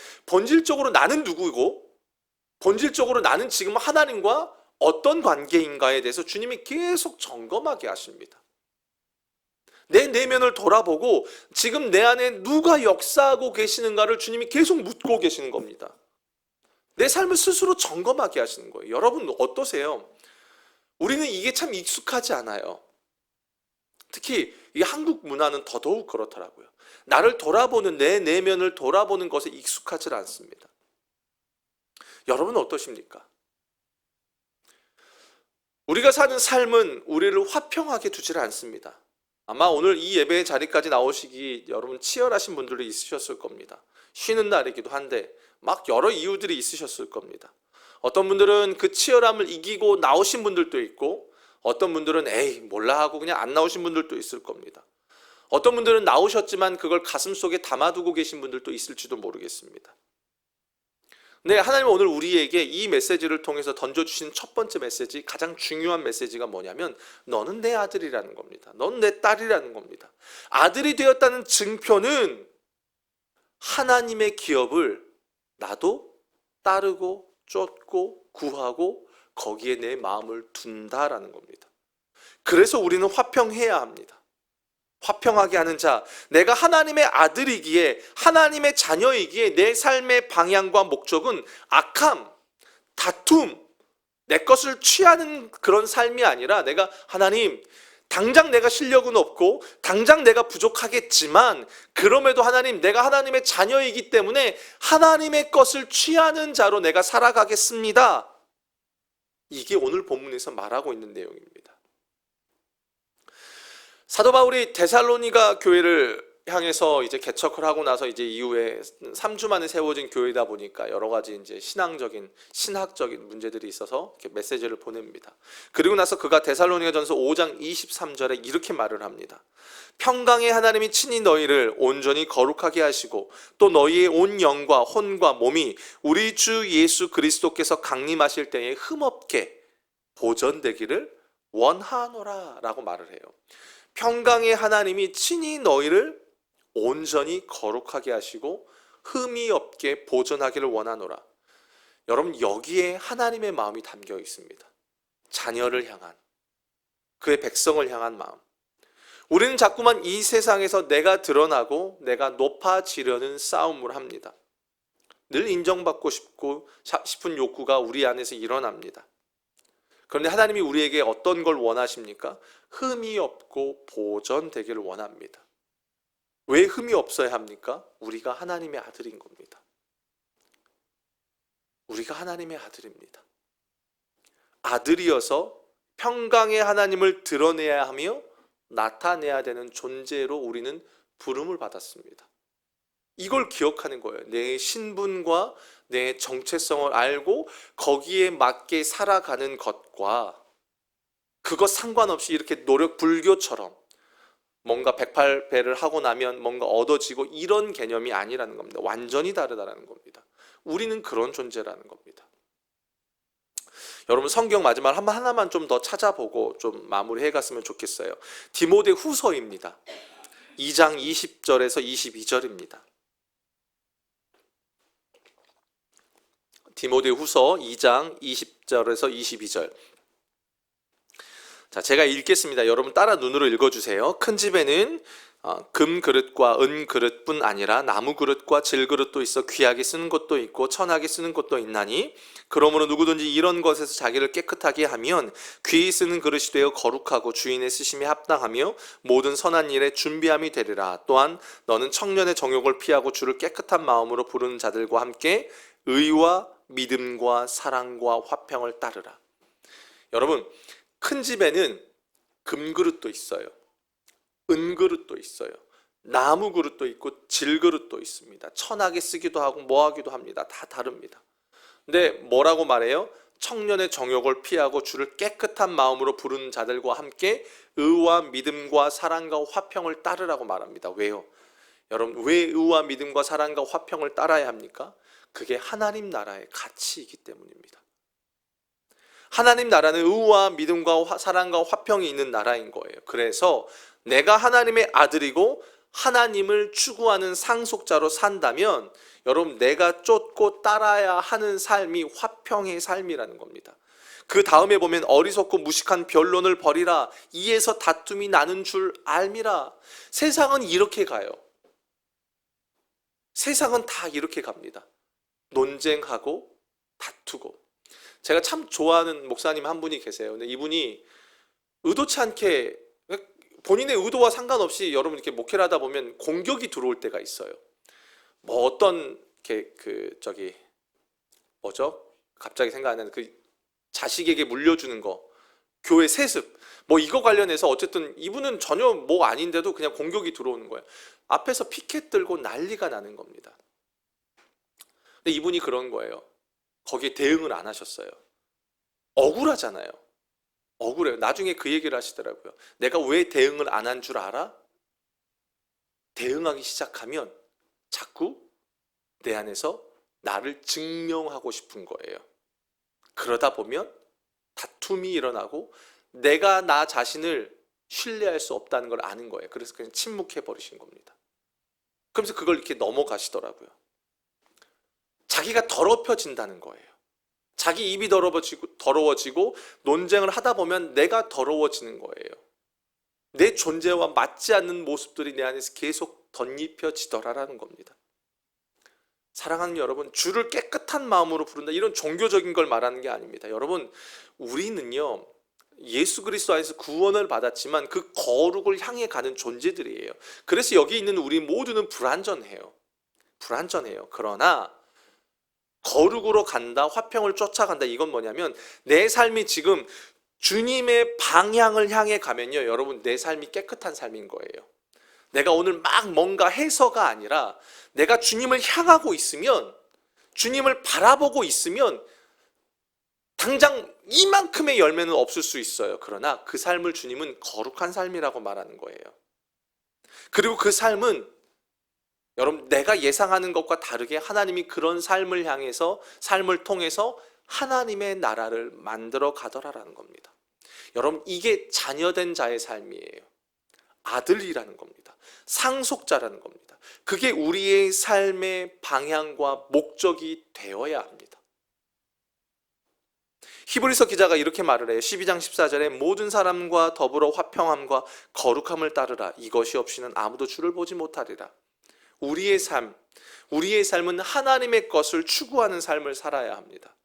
나는 누구고, 본질적으로 나는 지금 하나님과 어떤 관계인가에 대해서 주님이 계속 점검하게 하십니다. 내 내면을 돌아보고 지금 내 안에 누가 역사하고 계시는가를 주님이 계속 묻고 계시는 겁니다. 내 삶을 스스로 점검하게 하시는 거예요. 여러분, 어떠세요? 우리는 이게 참 익숙하지 않아요. 특히 이 한국 문화는 더더욱 그렇더라고요. 나를 돌아보는, 내 내면을 돌아보는 것에 익숙하지 않습니다. 여러분은 어떠십니까? 우리가 사는 삶은 우리를 화평하게 두질 않습니다. 아마 오늘 이 예배의 자리까지 나오시기 여러분 치열하신 분들이 있으셨을 겁니다. 쉬는 날이기도 한데 막 여러 이유들이 있으셨을 겁니다. 어떤 분들은 그 치열함을 이기고 나오신 분들도 있고, 어떤 분들은 에이 몰라 하고 그냥 안 나오신 분들도 있을 겁니다. 어떤 분들은 나오셨지만 그걸 가슴속에 담아두고 계신 분들도 있을지도 모르겠습니다. 근데 하나님은 오늘 우리에게 이 메시지를 통해서 던져주신 첫 번째 메시지, 가장 중요한 메시지가 뭐냐면, 너는 내 아들이라는 겁니다. 너는 내 딸이라는 겁니다. 아들이 되었다는 증표는 하나님의 기업을 나도 따르고 쫓고 구하고 거기에 내 마음을 둔다라는 겁니다. 그래서 우리는 화평해야 합니다. 화평하게 하는 자, 내가 하나님의 아들이기에, 하나님의 자녀이기에 내 삶의 방향과 목적은 악함, 다툼, 내 것을 취하는 그런 삶이 아니라, 내가 하나님, 당장 내가 실력은 없고 당장 내가 부족하겠지만 그럼에도 하나님, 내가 하나님의 자녀이기 때문에 하나님의 것을 취하는 자로 내가 살아가겠습니다. 이게 오늘 본문에서 말하고 있는 내용입니다. 사도 바울이 데살로니가 교회를 향해서 이제 개척을 하고 나서 이제 이후에 3주 만에 세워진 교회다 보니까 여러 가지 이제 신학적인 문제들이 있어서 이렇게 메시지를 보냅니다. 그리고 나서 그가 데살로니가전서 5장 23절에 이렇게 말을 합니다. 평강의 하나님이 친히 너희를 온전히 거룩하게 하시고 또 너희의 온 영과 혼과 몸이 우리 주 예수 그리스도께서 강림하실 때에 흠없게 보존되기를 원하노라 라고 말을 해요. 평강의 하나님이 친히 너희를 온전히 거룩하게 하시고 흠이 없게 보존하기를 원하노라. 여러분, 여기에 하나님의 마음이 담겨 있습니다. 자녀를 향한, 그의 백성을 향한 마음. 우리는 자꾸만 이 세상에서 내가 드러나고 내가 높아지려는 싸움을 합니다. 늘 인정받고 싶은 욕구가 우리 안에서 일어납니다. 그런데 하나님이 우리에게 어떤 걸 원하십니까? 흠이 없고 보전되기를 원합니다. 왜 흠이 없어야 합니까? 우리가 하나님의 아들인 겁니다. 우리가 하나님의 아들입니다. 아들이어서 평강의 하나님을 드러내야 하며 나타내야 되는 존재로 우리는 부름을 받았습니다. 이걸 기억하는 거예요. 내 신분과 내 정체성을 알고 거기에 맞게 살아가는 것과 그것 상관없이 이렇게 불교처럼 뭔가 108배를 하고 나면 뭔가 얻어지고 이런 개념이 아니라는 겁니다. 완전히 다르다는 겁니다. 우리는 그런 존재라는 겁니다. 여러분, 성경 마지막 하나만 좀 더 찾아보고 좀 마무리해 갔으면 좋겠어요. 디모데 후서입니다. 2장 20절에서 22절입니다. 디모데 후서 2장 20절에서 22절. 자, 제가 읽겠습니다. 여러분 따라 눈으로 읽어주세요. 큰 집에는 금 그릇과 은 그릇뿐 아니라 나무 그릇과 질 그릇도 있어 귀하게 쓰는 것도 있고 천하게 쓰는 것도 있나니 그러므로 누구든지 이런 것에서 자기를 깨끗하게 하면 귀히 쓰는 그릇이 되어 거룩하고 주인의 쓰심에 합당하며 모든 선한 일에 준비함이 되리라. 또한 너는 청년의 정욕을 피하고 주를 깨끗한 마음으로 부르는 자들과 함께 의와 믿음과 사랑과 화평을 따르라. 여러분, 큰 집에는 금그릇도 있어요. 은그릇도 있어요. 나무 그릇도 있고 질그릇도 있습니다. 천하게 쓰기도 하고 뭐하기도 합니다. 다 다릅니다. 근데 뭐라고 말해요? 청년의 정욕을 피하고 주를 깨끗한 마음으로 부르는 자들과 함께 의와 믿음과 사랑과 화평을 따르라고 말합니다. 왜요? 여러분, 왜 의와 믿음과 사랑과 화평을 따라야 합니까? 그게 하나님 나라의 가치이기 때문입니다. 하나님 나라는 의와 믿음과 사랑과 화평이 있는 나라인 거예요. 그래서 내가 하나님의 아들이고 하나님을 추구하는 상속자로 산다면 여러분, 내가 쫓고 따라야 하는 삶이 화평의 삶이라는 겁니다. 그 다음에 보면 어리석고 무식한 변론을 버리라. 이에서 다툼이 나는 줄 알미라. 세상은 이렇게 가요. 세상은 다 이렇게 갑니다. 논쟁하고 다투고. 제가 참 좋아하는 목사님 한 분이 계세요. 근데 이분이 의도치 않게 본인의 의도와 상관없이 여러분 이렇게 목회를 하다 보면 공격이 들어올 때가 있어요. 뭐 어떤 뭐죠? 갑자기 생각 안 나는 그 자식에게 물려주는 거, 교회 세습, 뭐 이거 관련해서 어쨌든 이분은 전혀 뭐 아닌데도 그냥 공격이 들어오는 거예요. 앞에서 피켓 들고 난리가 나는 겁니다. 근데 이분이 그런 거예요. 거기에 대응을 안 하셨어요. 억울하잖아요. 억울해요. 나중에 그 얘기를 하시더라고요. 내가 왜 대응을 안 한 줄 알아? 대응하기 시작하면 자꾸 내 안에서 나를 증명하고 싶은 거예요. 그러다 보면 다툼이 일어나고 내가 나 자신을 신뢰할 수 없다는 걸 아는 거예요. 그래서 그냥 침묵해 버리신 겁니다. 그러면서 그걸 이렇게 넘어가시더라고요. 자기가 더럽혀진다는 거예요. 자기 입이 더러워지고 논쟁을 하다 보면 내가 더러워지는 거예요. 내 존재와 맞지 않는 모습들이 내 안에서 계속 덧입혀지더라라는 겁니다. 사랑하는 여러분, 주를 깨끗한 마음으로 부른다, 이런 종교적인 걸 말하는 게 아닙니다. 여러분, 우리는요 예수 그리스도 안에서 구원을 받았지만 그 거룩을 향해 가는 존재들이에요. 그래서 여기 있는 우리 모두는 불완전해요. 그러나 거룩으로 간다, 화평을 쫓아간다, 이건 뭐냐면 내 삶이 지금 주님의 방향을 향해 가면요 여러분, 내 삶이 깨끗한 삶인 거예요. 내가 오늘 막 뭔가 해서가 아니라 내가 주님을 향하고 있으면, 주님을 바라보고 있으면 당장 이만큼의 열매는 없을 수 있어요. 그러나 그 삶을 주님은 거룩한 삶이라고 말하는 거예요. 그리고 그 삶은 여러분, 내가 예상하는 것과 다르게 하나님이 그런 삶을 향해서, 삶을 통해서 하나님의 나라를 만들어 가더라라는 겁니다. 여러분, 이게 자녀된 자의 삶이에요. 아들이라는 겁니다. 상속자라는 겁니다. 그게 우리의 삶의 방향과 목적이 되어야 합니다. 히브리서 기자가 이렇게 말을 해요. 12장 14절에 모든 사람과 더불어 화평함과 거룩함을 따르라. 이것이 없이는 아무도 주를 보지 못하리라. 우리의 삶은 하나님의 것을 추구하는 삶을 살아야 합니다.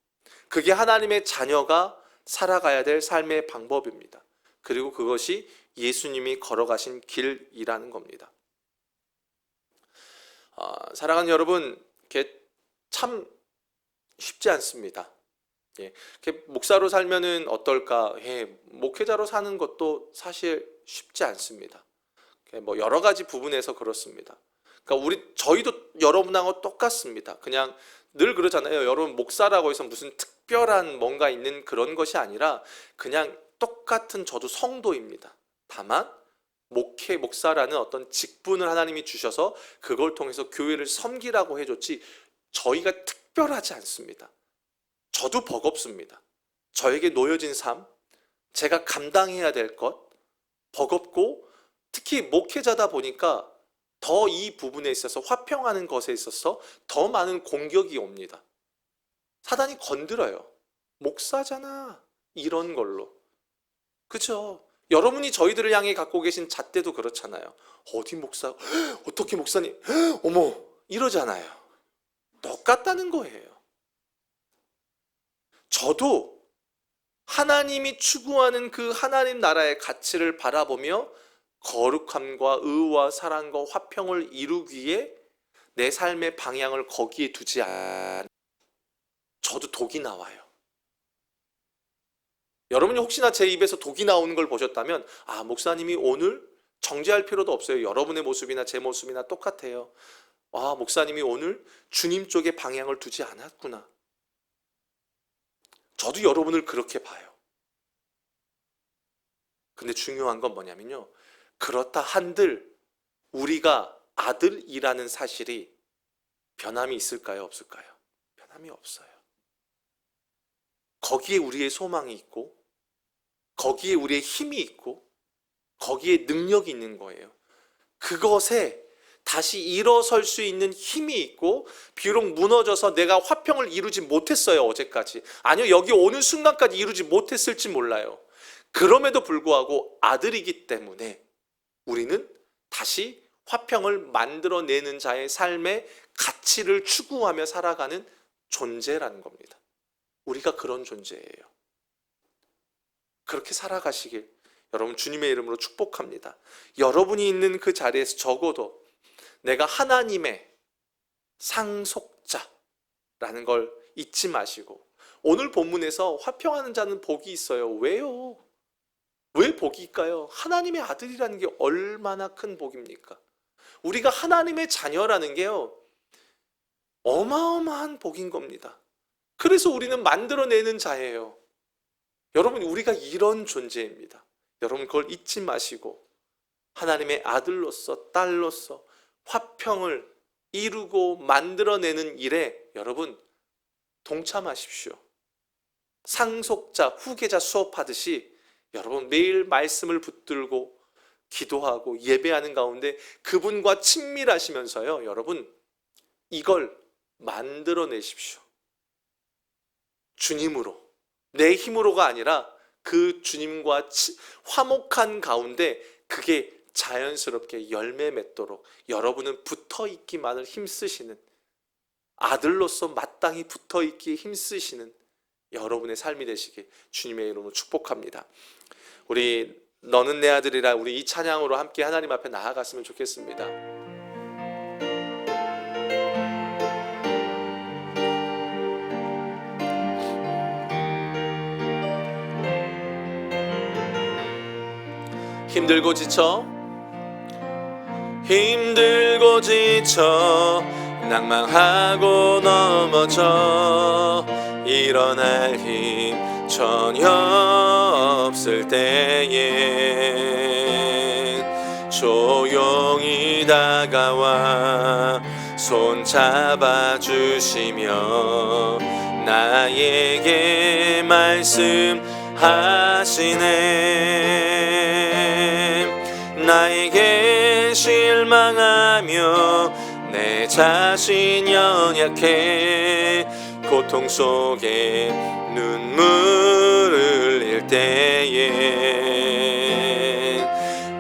그게 하나님의 자녀가 살아가야 될 삶의 방법입니다. 그리고 그것이 예수님이 걸어가신 길이라는 겁니다. 사랑하는 여러분, 참 쉽지 않습니다. 목사로 살면은 어떨까? 목회자로 사는 것도 사실 쉽지 않습니다. 뭐 여러 가지 부분에서 그렇습니다. 그러니까 저희도 여러분하고 똑같습니다. 그냥 늘 그러잖아요. 여러분, 목사라고 해서 무슨 특별한 뭔가 있는 그런 것이 아니라 그냥 똑같은 저도 성도입니다. 다만 목사라는 어떤 직분을 하나님이 주셔서 그걸 통해서 교회를 섬기라고 해줬지 저희가 특별하지 않습니다. 저도 버겁습니다. 저에게 놓여진 삶, 제가 감당해야 될 것, 버겁고 특히 목회자다 보니까 더 이 부분에 있어서 화평하는 것에 있어서 더 많은 공격이 옵니다. 사단이 건드려요. 목사잖아. 이런 걸로. 그죠? 여러분이 저희들을 향해 갖고 계신 잣대도 그렇잖아요. 어디 목사, 어떻게 목사님, 어머, 이러잖아요. 똑같다는 거예요. 저도 하나님이 추구하는 그 하나님 나라의 가치를 바라보며 거룩함과 의와 사랑과 화평을 이루기에 내 삶의 방향을 거기에 두지 않. 저도 독이 나와요. 여러분이 혹시나 제 입에서 독이 나오는 걸 보셨다면 목사님이 오늘 정죄할 필요도 없어요. 여러분의 모습이나 제 모습이나 똑같아요. 목사님이 오늘 주님 쪽에 방향을 두지 않았구나. 저도 여러분을 그렇게 봐요. 근데 중요한 건 뭐냐면요, 그렇다 한들 우리가 아들이라는 사실이 변함이 있을까요? 없을까요? 변함이 없어요. 거기에 우리의 소망이 있고, 거기에 우리의 힘이 있고, 거기에 능력이 있는 거예요. 그것에 다시 일어설 수 있는 힘이 있고, 비록 무너져서 내가 화평을 이루지 못했어요, 어제까지. 아니요, 여기 오는 순간까지 이루지 못했을지 몰라요. 그럼에도 불구하고 아들이기 때문에 우리는 다시 화평을 만들어내는 자의 삶의 가치를 추구하며 살아가는 존재라는 겁니다. 우리가 그런 존재예요. 그렇게 살아가시길 여러분 주님의 이름으로 축복합니다. 여러분이 있는 그 자리에서 적어도 내가 하나님의 상속자라는 걸 잊지 마시고, 오늘 본문에서 화평하는 자는 복이 있어요. 왜요? 왜 복일까요? 하나님의 아들이라는 게 얼마나 큰 복입니까? 우리가 하나님의 자녀라는 게요, 어마어마한 복인 겁니다. 그래서 우리는 만들어내는 자예요. 여러분, 우리가 이런 존재입니다. 여러분, 그걸 잊지 마시고 하나님의 아들로서 딸로서 화평을 이루고 만들어내는 일에 여러분 동참하십시오. 상속자, 후계자 수업하듯이 여러분 매일 말씀을 붙들고 기도하고 예배하는 가운데 그분과 친밀하시면서요, 여러분 이걸 만들어내십시오. 주님으로, 내 힘으로가 아니라 그 주님과 화목한 가운데 그게 자연스럽게 열매 맺도록 여러분은 붙어있기만을 힘쓰시는, 아들로서 마땅히 붙어있기에 힘쓰시는 여러분의 삶이 되시길 주님의 이름으로 축복합니다. 우리 너는 내 아들이라, 우리 이 찬양으로 함께 하나님 앞에 나아갔으면 좋겠습니다. 힘들고 지쳐 낭망하고 넘어져 일어날 힘 전혀 없을 때에 조용히 다가와 손 잡아주시며 나에게 말씀하시네. 나에게 실망하며 내 자신 연약해 고통 속에 눈물을 흘릴 때에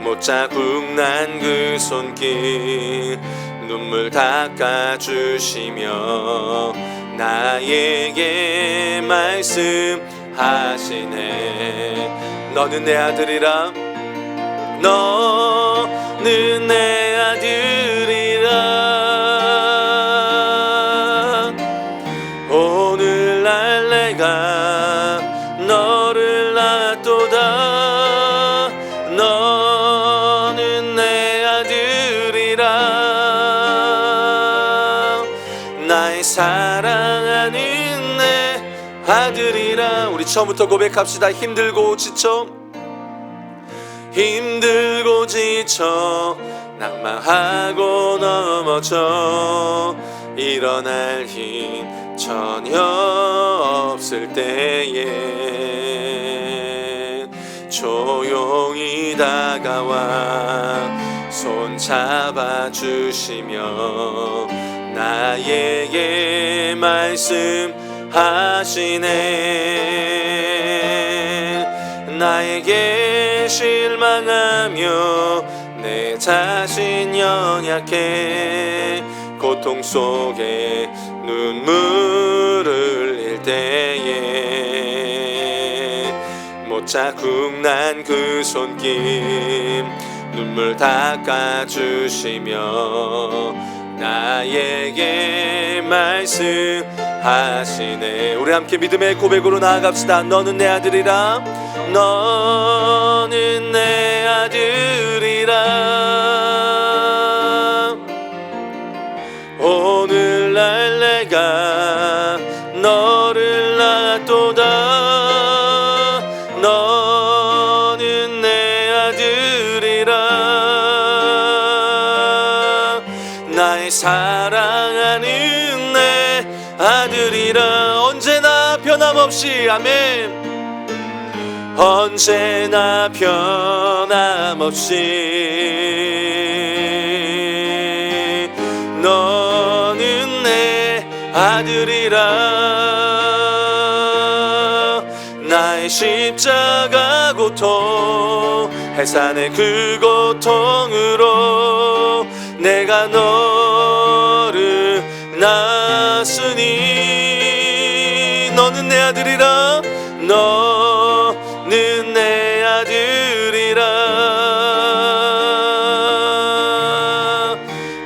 못자국 난 그 손길 눈물 닦아주시며 나에게 말씀하시네. 너는 내 아들이라, 너는 내 아들이라. 오늘날 내가 너를 낳았도다. 너는 내 아들이라. 나의 사랑하는 내 아들이라. 우리 처음부터 고백합시다. 힘들고 지쳐 낭망하고 넘어져 일어날 힘 전혀 없을 때에 조용히 다가와 손 잡아주시며 나에게 말씀하시네. 나에게 실망하며 내 자신 연약해 고통 속에 눈물을 흘릴 때에 못자국 난 그 손길 눈물 닦아주시며 나에게 말씀하시네. 우리 함께 믿음의 고백으로 나아갑시다. 너는 내 아들이라. 너는 내 아들이라. 오늘날 내가 너를 낳았도다. 너는 내 아들이라. 나의 사랑하는 내 아들이라. 언제나 변함없이 아멘. 언제나 변함없이 너는 내 아들이라. 나의 십자가 고통 해산의 그 고통으로 내가 너를 낳았으니 너는 내 아들이라. 너는 내 아들이라.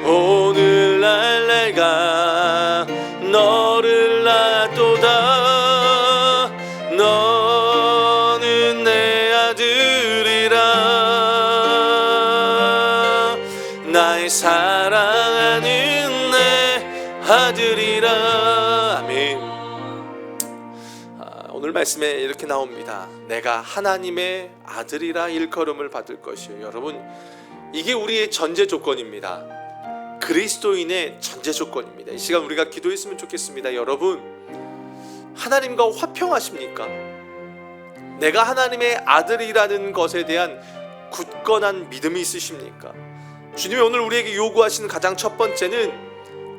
오늘날 내가 너를 낳았도다. 너는 내 아들이라. 나의 사랑하는 내 아들이라. 아멘. 오늘 말씀에 이렇게 나옵니다. 내가 하나님의 아들이라 일컬음을 받을 것이요. 여러분, 이게 우리의 전제 조건입니다. 그리스도인의 전제 조건입니다. 이 시간 우리가 기도했으면 좋겠습니다. 여러분, 하나님과 화평하십니까? 내가 하나님의 아들이라는 것에 대한 굳건한 믿음이 있으십니까? 주님이 오늘 우리에게 요구하시는 가장 첫 번째는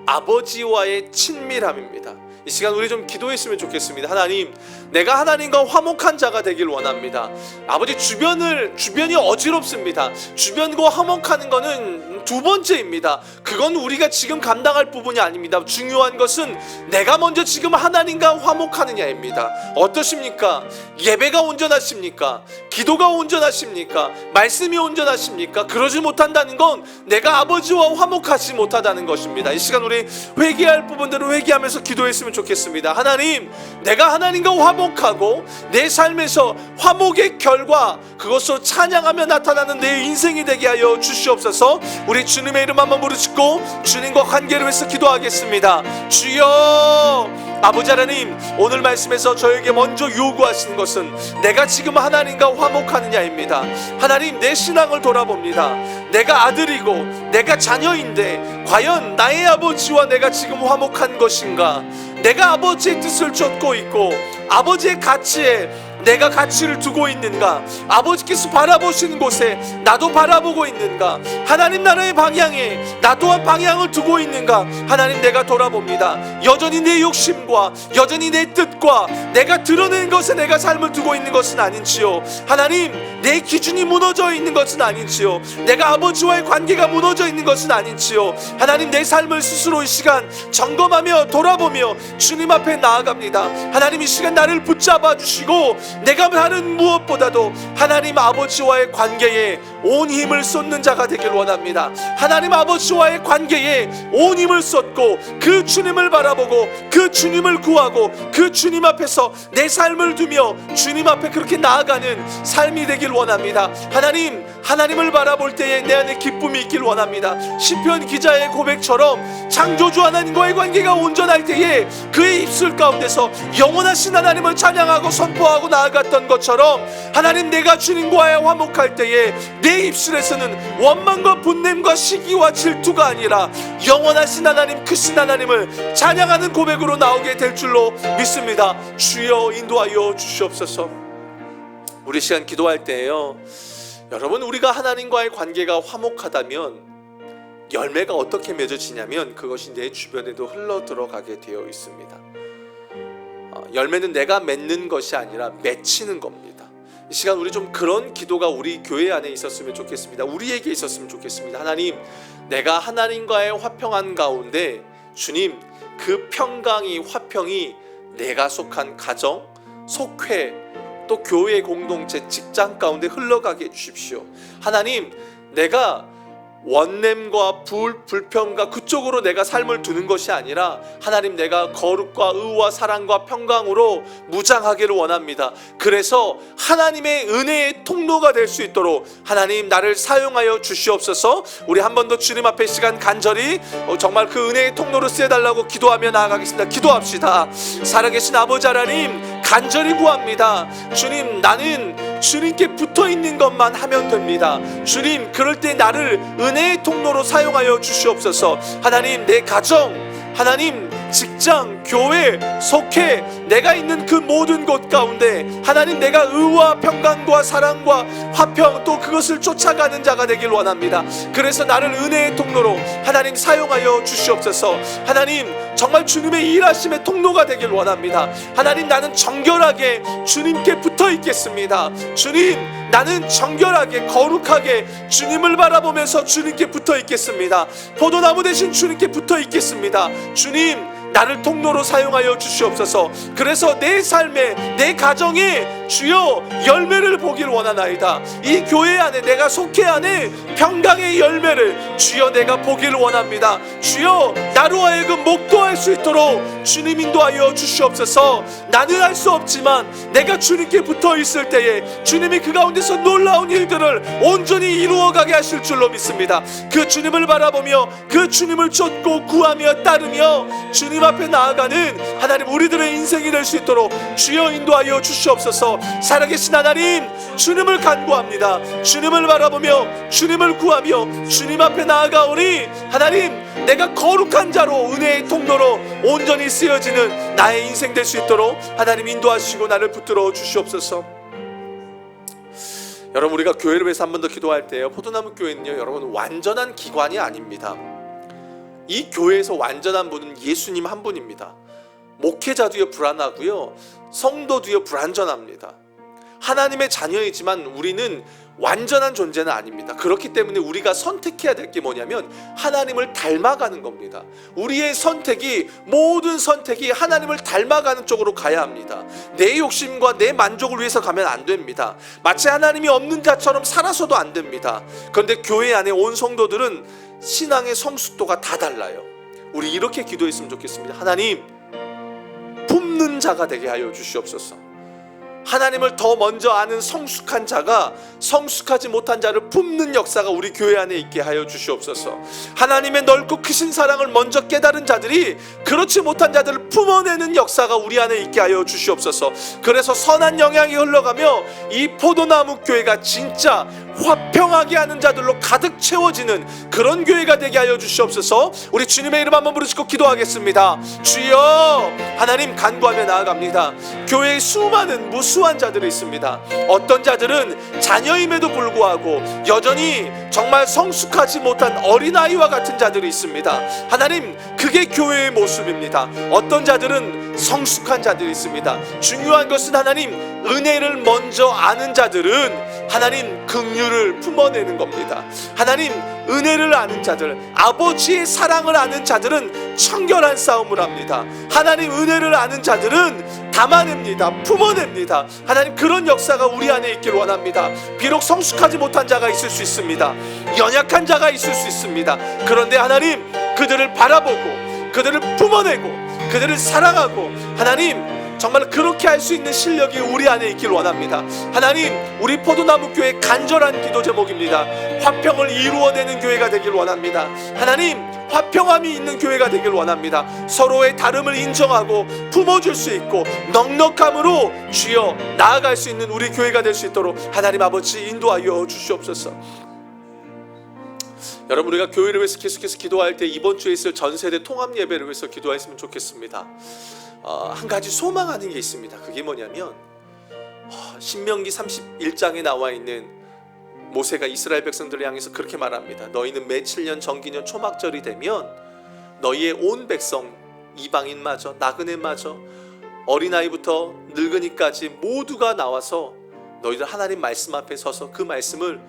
아버지와의 친밀함입니다. 이 시간 우리 좀 기도했으면 좋겠습니다. 하나님, 내가 하나님과 화목한 자가 되길 원합니다. 아버지, 주변이 어지럽습니다. 주변과 화목하는 것은 두 번째입니다. 그건 우리가 지금 감당할 부분이 아닙니다. 중요한 것은 내가 먼저 지금 하나님과 화목하느냐입니다. 어떠십니까? 예배가 온전하십니까? 기도가 온전하십니까? 말씀이 온전하십니까? 그러지 못한다는 건 내가 아버지와 화목하지 못하다는 것입니다. 이 시간 우리 회개할 부분들을 회개하면서 기도했으면 좋겠습니다. 하나님, 내가 하나님과 화목하고 내 삶에서 화목의 결과, 그것으로 찬양하며 나타나는 내 인생이 되게 하여 주시옵소서. 우리 주님의 이름 한번 부르짖고 주님과 관계를 위해서 기도하겠습니다. 주여, 아버지 하나님, 오늘 말씀에서 저에게 먼저 요구하시는 것은 내가 지금 하나님과 화목하느냐입니다. 하나님, 내 신앙을 돌아봅니다. 내가 아들이고 내가 자녀인데 과연 나의 아버지와 내가 지금 화목한 것인가? 내가 아버지의 뜻을 쫓고 있고 아버지의 가치에 내가 가치를 두고 있는가? 아버지께서 바라보시는 곳에 나도 바라보고 있는가? 하나님 나라의 방향에 나 또한 방향을 두고 있는가? 하나님, 내가 돌아봅니다. 여전히 내 욕심과 여전히 내 뜻과 내가 드러낸 것에 내가 삶을 두고 있는 것은 아닌지요. 하나님, 내 기준이 무너져 있는 것은 아닌지요. 내가 아버지와의 관계가 무너져 있는 것은 아닌지요. 하나님, 내 삶을 스스로 이 시간 점검하며 돌아보며 주님 앞에 나아갑니다. 하나님, 이 시간 나를 붙잡아 주시고 내가 다른 무엇보다도 하나님 아버지와의 관계에 온 힘을 쏟는 자가 되길 원합니다. 하나님 아버지와의 관계에 온 힘을 쏟고 그 주님을 바라보고 그 주님을 구하고 그 주님 앞에서 내 삶을 두며 주님 앞에 그렇게 나아가는 삶이 되길 원합니다. 하나님, 하나님을 바라볼 때에 내 안에 기쁨이 있길 원합니다. 시편 기자의 고백처럼 창조주 하나님과의 관계가 온전할 때에 그의 입술 가운데서 영원하신 하나님을 찬양하고 선포하고 나아갔던 것처럼, 하나님, 내가 주님과의 화목할 때에 내 입술에서는 원망과 분냄과 시기와 질투가 아니라 영원하신 하나님, 크신 하나님을 찬양하는 고백으로 나오게 될 줄로 믿습니다. 주여 인도하여 주시옵소서. 우리 시간 기도할 때에요, 여러분, 우리가 하나님과의 관계가 화목하다면 열매가 어떻게 맺어지냐면 그것이 내 주변에도 흘러 들어가게 되어 있습니다. 열매는 내가 맺는 것이 아니라 맺히는 겁니다. 이 시간 우리 좀 그런 기도가 우리 교회 안에 있었으면 좋겠습니다. 우리에게 있었으면 좋겠습니다. 하나님, 내가 하나님과의 화평한 가운데 주님, 그 평강이, 화평이 내가 속한 가정, 속회, 또 교회 공동체, 직장 가운데 흘러가게 해주십시오. 하나님, 내가 원냄과 불평과 그쪽으로 내가 삶을 두는 것이 아니라 하나님, 내가 거룩과 의와 사랑과 평강으로 무장하기를 원합니다. 그래서 하나님의 은혜의 통로가 될 수 있도록 하나님, 나를 사용하여 주시옵소서. 우리 한 번 더 주님 앞에 시간 간절히 정말 그 은혜의 통로로 쓰여달라고 기도하며 나아가겠습니다. 기도합시다. 살아계신 아버지 하나님, 간절히 구합니다. 주님, 나는 주님께 붙어있는 것만 하면 됩니다. 주님, 그럴 때 나를 은혜의 통로로 사용하여 주시옵소서. 하나님, 내 가정, 하나님, 직장, 교회, 속해, 내가 있는 그 모든 곳 가운데 하나님, 내가 의와 평강과 사랑과 화평, 또 그것을 쫓아가는 자가 되길 원합니다. 그래서 나를 은혜의 통로로 하나님 사용하여 주시옵소서. 하나님, 정말 주님의 일하심의 통로가 되길 원합니다. 하나님, 나는 정결하게 주님께 붙어 있겠습니다. 주님, 나는 정결하게 거룩하게 주님을 바라보면서 주님께 붙어 있겠습니다. 포도나무 대신 주님께 붙어 있겠습니다. 주님, 나를 통로로 사용하여 주시옵소서. 그래서 내 삶에, 내 가정에 주여 열매를 보길 원하나이다. 이 교회 안에, 내가 속해 안에 평강의 열매를 주여 내가 보길 원합니다. 주여, 나로 하여금 목도할 수 있도록 주님 인도하여 주시옵소서. 나는 할 수 없지만 내가 주님께 붙어 있을 때에 주님이 그 가운데서 놀라운 일들을 온전히 이루어가게 하실 줄로 믿습니다. 그 주님을 바라보며 그 주님을 쫓고 구하며 따르며 주님 앞에 나아가는 하나님, 우리들의 인생이 될 수 있도록 주여 인도하여 주시옵소서. 살아계신 하나님, 주님을 간구합니다. 주님을 바라보며 주님을 구하며 주님 앞에 나아가오니 하나님, 내가 거룩한 자로 은혜의 통로로 온전히 쓰여지는 나의 인생 될 수 있도록 하나님 인도하시고 나를 붙들어 주시옵소서. 여러분, 우리가 교회를 위해서 한 번 더 기도할 때요, 포도나무 교회는요, 여러분, 완전한 기관이 아닙니다. 이 교회에서 완전한 분은 예수님 한 분입니다. 목회자도요 불안하고요, 성도도요 불완전합니다. 하나님의 자녀이지만 우리는 완전한 존재는 아닙니다. 그렇기 때문에 우리가 선택해야 될 게 뭐냐면 하나님을 닮아가는 겁니다. 우리의 선택이, 모든 선택이 하나님을 닮아가는 쪽으로 가야 합니다. 내 욕심과 내 만족을 위해서 가면 안 됩니다. 마치 하나님이 없는 자처럼 살아서도 안 됩니다. 그런데 교회 안에 온 성도들은 신앙의 성숙도가 다 달라요. 우리 이렇게 기도했으면 좋겠습니다. 하나님, 품는 자가 되게 하여 주시옵소서. 하나님을 더 먼저 아는 성숙한 자가 성숙하지 못한 자를 품는 역사가 우리 교회 안에 있게 하여 주시옵소서. 하나님의 넓고 크신 사랑을 먼저 깨달은 자들이 그렇지 못한 자들을 품어내는 역사가 우리 안에 있게 하여 주시옵소서. 그래서 선한 영향이 흘러가며 이 포도나무 교회가 진짜 화평하게 하는 자들로 가득 채워지는 그런 교회가 되게 하여 주시옵소서. 우리 주님의 이름 한번 부르시고 기도하겠습니다. 주여, 하나님, 간구하며 나아갑니다. 교회의 수많은 무수한 자들이 있습니다. 어떤 자들은 자녀임에도 불구하고 여전히 정말 성숙하지 못한 어린아이와 같은 자들이 있습니다. 하나님, 그게 교회의 모습입니다. 어떤 자들은 성숙한 자들이 있습니다. 중요한 것은 하나님, 은혜를 먼저 아는 자들은 하나님 긍휼을 품어내는 겁니다. 하나님, 은혜를 아는 자들, 아버지의 사랑을 아는 자들은 청결한 싸움을 합니다. 하나님, 은혜를 아는 자들은 담아냅니다. 품어냅니다. 하나님, 그런 역사가 우리 안에 있길 원합니다. 비록 성숙하지 못한 자가 있을 수 있습니다. 연약한 자가 있을 수 있습니다. 그런데 하나님, 그들을 바라보고 그들을 품어내고 그들을 사랑하고 하나님, 정말 그렇게 할 수 있는 실력이 우리 안에 있길 원합니다. 하나님, 우리 포도나무 교회 간절한 기도 제목입니다. 화평을 이루어내는 교회가 되길 원합니다. 하나님, 화평함이 있는 교회가 되길 원합니다. 서로의 다름을 인정하고 품어줄 수 있고 넉넉함으로 주여 나아갈 수 있는 우리 교회가 될 수 있도록 하나님 아버지 인도하여 주시옵소서. 여러분, 우리가 교회를 위해서 계속해서 기도할 때 이번 주에 있을 전세대 통합 예배를 위해서 기도했으면 좋겠습니다. 한 가지 소망하는 게 있습니다. 그게 뭐냐면 신명기 31장에 나와 있는 모세가 이스라엘 백성들을 향해서 그렇게 말합니다. 너희는 매 7년 정기년 초막절이 되면 너희의 온 백성, 이방인마저 나그네마저 어린아이부터 늙은이까지 모두가 나와서 너희들 하나님 말씀 앞에 서서 그 말씀을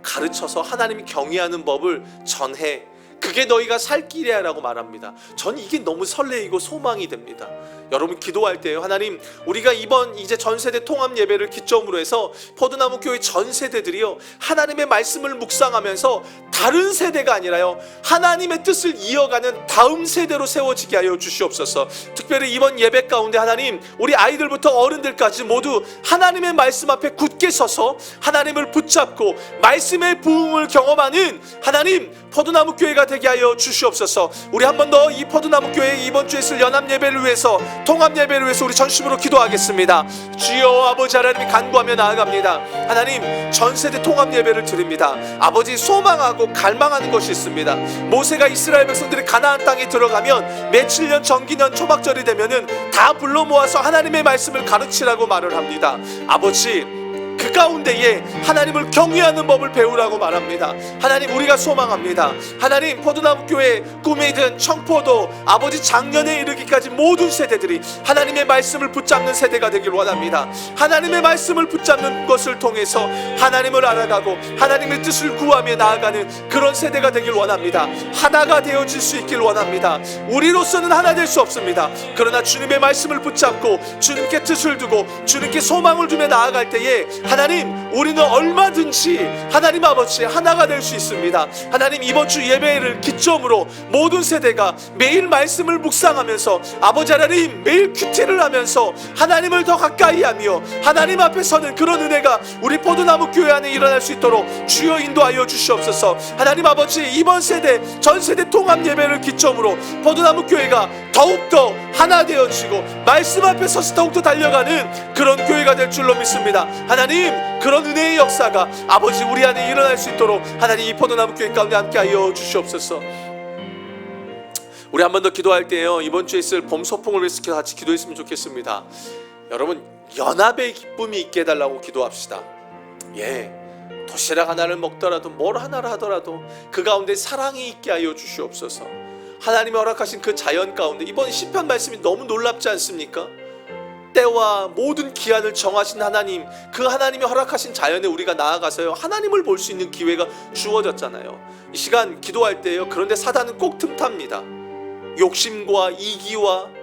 가르쳐서 하나님이 경외하는 법을 전해. 그게 너희가 살 길이야 라고 말합니다. 전 이게 너무 설레이고 소망이 됩니다. 여러분, 기도할 때요, 하나님, 우리가 이번 이제 전세대 통합 예배를 기점으로 해서 포도나무 교회 전 세대들이요, 하나님의 말씀을 묵상하면서 다른 세대가 아니라요, 하나님의 뜻을 이어가는 다음 세대로 세워지게 하여 주시옵소서. 특별히 이번 예배 가운데 하나님, 우리 아이들부터 어른들까지 모두 하나님의 말씀 앞에 굳게 서서 하나님을 붙잡고 말씀의 부흥을 경험하는 하나님 포도나무 교회가 되게 하여 주시옵소서. 우리 한 번 더 이 포도나무 교회 이번 주에 있을 연합 예배를 위해서, 통합 예배를 위해서 우리 전심으로 기도하겠습니다. 주여 아버지 하나님이 간구하며 나아갑니다. 하나님, 전세대 통합 예배를 드립니다. 아버지, 소망하고 갈망하는 것이 있습니다. 모세가 이스라엘 백성들이 가나안 땅에 들어가면 매 7년 정기년 초막절이 되면은 다 불러 모아서 하나님의 말씀을 가르치라고 말을 합니다. 아버지, 그 가운데에 하나님을 경외하는 법을 배우라고 말합니다. 하나님, 우리가 소망합니다. 하나님, 포도나무 교회 꿈이든 청포도 아버지 작년에 이르기까지 모든 세대들이 하나님의 말씀을 붙잡는 세대가 되길 원합니다. 하나님의 말씀을 붙잡는 것을 통해서 하나님을 알아가고 하나님의 뜻을 구하며 나아가는 그런 세대가 되길 원합니다. 하나가 되어질 수 있길 원합니다. 우리로서는 하나 될 수 없습니다. 그러나 주님의 말씀을 붙잡고 주님께 뜻을 두고 주님께 소망을 두며 나아갈 때에 하나님, 우리는 얼마든지 하나님 아버지 하나가 될 수 있습니다. 하나님, 이번 주 예배를 기점으로 모든 세대가 매일 말씀을 묵상하면서 아버지 하나님 매일 큐티를 하면서 하나님을 더 가까이 하며 하나님 앞에 서는 그런 은혜가 우리 포도나무 교회 안에 일어날 수 있도록 주여 인도하여 주시옵소서. 하나님 아버지, 이번 세대 전세대 통합 예배를 기점으로 포도나무 교회가 더욱더 하나 되어지고 말씀 앞에 서서 더욱더 달려가는 그런 교회가 될 줄로 믿습니다. 하나님, 그런 은혜의 역사가 아버지 우리 안에 일어날 수 있도록 하나님 이 포도나무 교회 가운데 함께하여 주시옵소서. 우리 한 번 더 기도할 때요, 이번 주에 있을 봄 소풍을 위해서 같이 기도했으면 좋겠습니다. 여러분, 연합의 기쁨이 있게 해달라고 기도합시다. 도시락 하나를 먹더라도 뭘 하나를 하더라도 그 가운데 사랑이 있게 하여 주시옵소서. 하나님이 허락하신 그 자연 가운데 이번 시편 말씀이 너무 놀랍지 않습니까? 때와 모든 기한을 정하신 하나님, 그 하나님이 허락하신 자연에 우리가 나아가서요 하나님을 볼 수 있는 기회가 주어졌잖아요. 이 시간 기도할 때요, 그런데 사단은 꼭 틈탑니다. 욕심과 이기와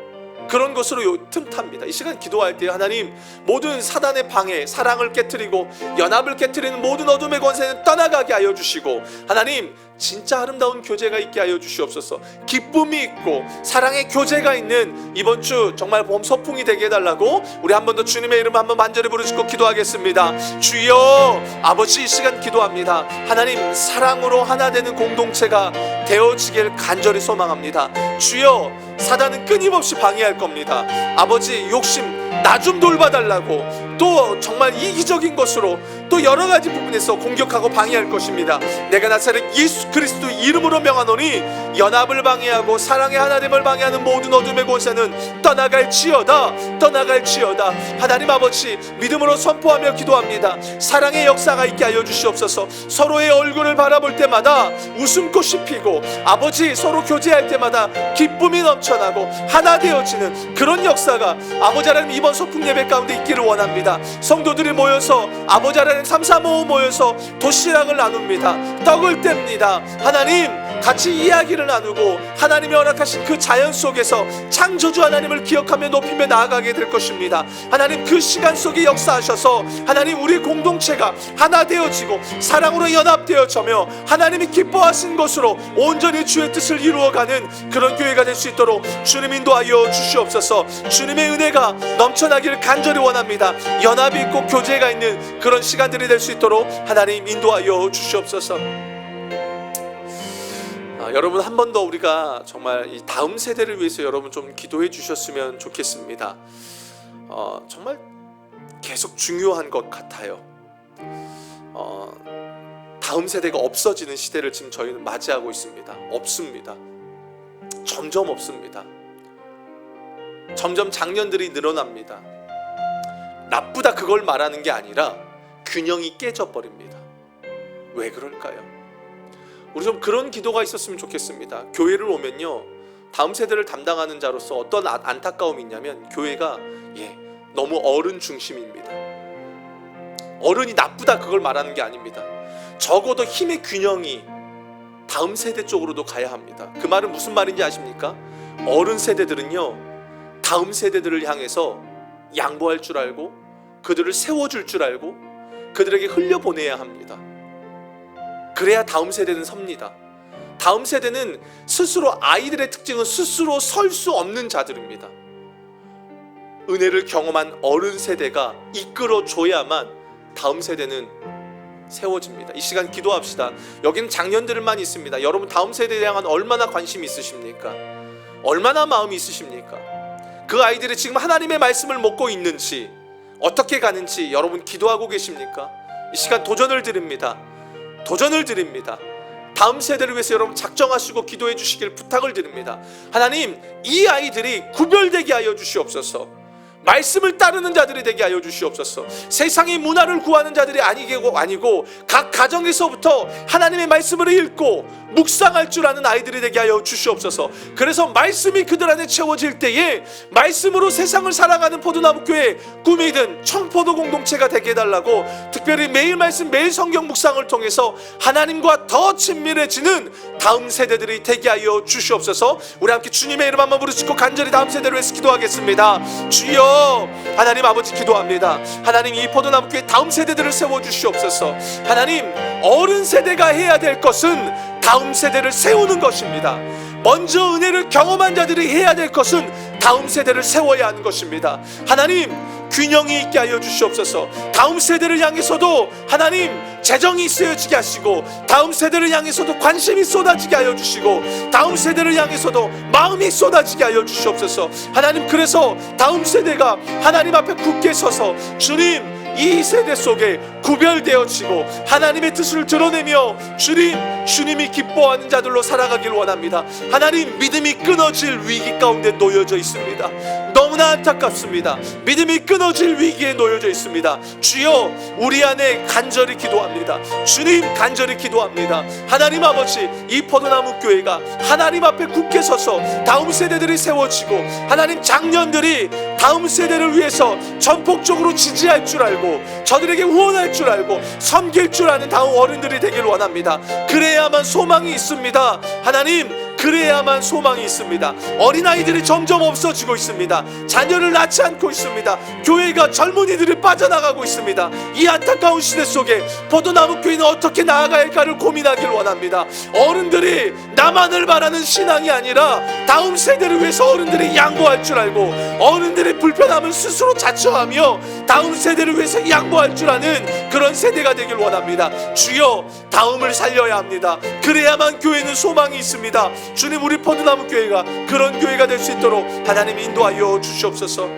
그런 것으로 틈탑니다. 이 시간 기도할 때 하나님, 모든 사단의 방해, 사랑을 깨트리고 연합을 깨트리는 모든 어둠의 권세는 떠나가게 하여 주시고, 하나님 진짜 아름다운 교제가 있게 하여 주시옵소서. 기쁨이 있고 사랑의 교제가 있는 이번 주 정말 봄 소풍이 되게 해달라고 우리 한 번 더 주님의 이름 한번 만절히 부르짖고 기도하겠습니다. 주여 아버지, 이 시간 기도합니다. 하나님, 사랑으로 하나 되는 공동체가 되어지길 간절히 소망합니다. 주여, 사단은 끊임없이 방해할 겁니다. 아버지, 욕심 나 좀 돌봐달라고 또 정말 이기적인 것으로 또 여러 가지 부분에서 공격하고 방해할 것입니다. 내가 나사렛 예수 그리스도 이름으로 명하노니 연합을 방해하고 사랑의 하나님을 방해하는 모든 어둠의 권세는 떠나갈지어다, 떠나갈지어다. 하나님 아버지, 믿음으로 선포하며 기도합니다. 사랑의 역사가 있게 하여 주시옵소서. 서로의 얼굴을 바라볼 때마다 웃음꽃이 피고, 아버지 서로 교제할 때마다 기쁨이 넘쳐나고 하나 되어지는 그런 역사가 아버지 하나님 이번 소풍 예배 가운데 있기를 원합니다. 성도들이 모여서 아버지 하나님 335 모여서 도시락을 나눕니다. 떡을 뗍니다. 하나님 같이 이야기를 나누고 하나님이 허락하신 그 자연 속에서 창조주 하나님을 기억하며 높이며 나아가게 될 것입니다. 하나님 그 시간 속에 역사하셔서 하나님 우리 공동체가 하나 되어지고 사랑으로 연합되어져며 하나님이 기뻐하신 것으로 온전히 주의 뜻을 이루어가는 그런 교회가 될 수 있도록 주님 인도하여 주시옵소서. 주님의 은혜가 넘쳐나기를 간절히 원합니다. 연합이 있고 교제가 있는 그런 시간들이 될 수 있도록 하나님 인도하여 주시옵소서. 여러분 한 번 더 우리가 정말 이 다음 세대를 위해서 여러분 좀 기도해 주셨으면 좋겠습니다. 정말 계속 중요한 것 같아요. 다음 세대가 없어지는 시대를 지금 저희는 맞이하고 있습니다. 없습니다. 점점 없습니다. 점점 장년들이 늘어납니다. 나쁘다 그걸 말하는 게 아니라 균형이 깨져버립니다. 왜 그럴까요? 우리 좀 그런 기도가 있었으면 좋겠습니다. 교회를 오면요, 다음 세대를 담당하는 자로서 어떤 안타까움이 있냐면 교회가 너무 어른 중심입니다. 어른이 나쁘다 그걸 말하는 게 아닙니다. 적어도 힘의 균형이 다음 세대 쪽으로도 가야 합니다. 그 말은 무슨 말인지 아십니까? 어른 세대들은요, 다음 세대들을 향해서 양보할 줄 알고 그들을 세워줄 줄 알고 그들에게 흘려보내야 합니다. 그래야 다음 세대는 섭니다. 다음 세대는 스스로, 아이들의 특징은 스스로 설 수 없는 자들입니다. 은혜를 경험한 어른 세대가 이끌어줘야만 다음 세대는 세워집니다. 이 시간 기도합시다. 여기는 장년들만 있습니다. 여러분 다음 세대에 대한 얼마나 관심이 있으십니까? 얼마나 마음이 있으십니까? 그 아이들이 지금 하나님의 말씀을 먹고 있는지, 어떻게 가는지 여러분 기도하고 계십니까? 이 시간 도전을 드립니다. 도전을 드립니다. 다음 세대를 위해서 여러분 작정하시고 기도해 주시길 부탁을 드립니다. 하나님, 이 아이들이 구별되게 하여 주시옵소서. 말씀을 따르는 자들이 되게 하여 주시옵소서. 세상의 문화를 구하는 자들이 아니고 각 가정에서부터 하나님의 말씀을 읽고 묵상할 줄 아는 아이들이 되게 하여 주시옵소서. 그래서 말씀이 그들 안에 채워질 때에 말씀으로 세상을 살아가는 포도나무교회 꿈이든 청포도 공동체가 되게 해달라고, 특별히 매일 말씀 매일 성경 묵상을 통해서 하나님과 더 친밀해지는 다음 세대들이 되게 하여 주시옵소서. 우리 함께 주님의 이름 한번 부르짖고 간절히 다음 세대를 위해서 기도하겠습니다. 주여, 하나님 아버지 기도합니다. 하나님 이 포도나무교회 다음 세대들을 세워주시옵소서. 하나님, 어른 세대가 해야 될 것은 다음 세대를 세우는 것입니다. 먼저 은혜를 경험한 자들이 해야 될 것은 다음 세대를 세워야 하는 것입니다. 하나님, 균형이 있게 하여 주시옵소서. 다음 세대를 향해서도 하나님 재정이 쓰여지게 하시고, 다음 세대를 향해서도 관심이 쏟아지게 하여 주시고, 다음 세대를 향해서도 마음이 쏟아지게 하여 주시옵소서. 하나님, 그래서 다음 세대가 하나님 앞에 굳게 서서 주님, 이 세대 속에 구별되어지고 하나님의 뜻을 드러내며 주님이 기뻐하는 자들로 살아가길 원합니다. 하나님, 믿음이 끊어질 위기 가운데 놓여져 있습니다. 너무나 안타깝습니다. 믿음이 끊어질 위기에 놓여져 있습니다. 주여, 우리 안에 간절히 기도합니다. 주님, 간절히 기도합니다. 하나님 아버지, 이 포도나무 교회가 하나님 앞에 굳게 서서 다음 세대들이 세워지고, 하나님 장년들이 다음 세대를 위해서 전폭적으로 지지할 줄 알고 저들에게 후원할 줄 알고 섬길 줄 아는 다음 어른들이 되기를 원합니다. 그래야만 소망이 있습니다. 하나님, 그래야만 소망이 있습니다. 어린아이들이 점점 없어지고 있습니다. 자녀를 낳지 않고 있습니다. 교회가 젊은이들이 빠져나가고 있습니다. 이 안타까운 시대 속에 포도나무 교회는 어떻게 나아가야 할까를 고민하길 원합니다. 어른들이 나만을 바라는 신앙이 아니라 다음 세대를 위해서 어른들이 양보할 줄 알고, 어른들의 불편함을 스스로 자처하며 다음 세대를 위해서 양보할 줄 아는 그런 세대가 되길 원합니다. 주여, 다음을 살려야 합니다. 그래야만 교회는 소망이 있습니다. 주님, 우리 포도나무 교회가 그런 교회가 될 수 있도록 하나님 인도하여 주시옵소서.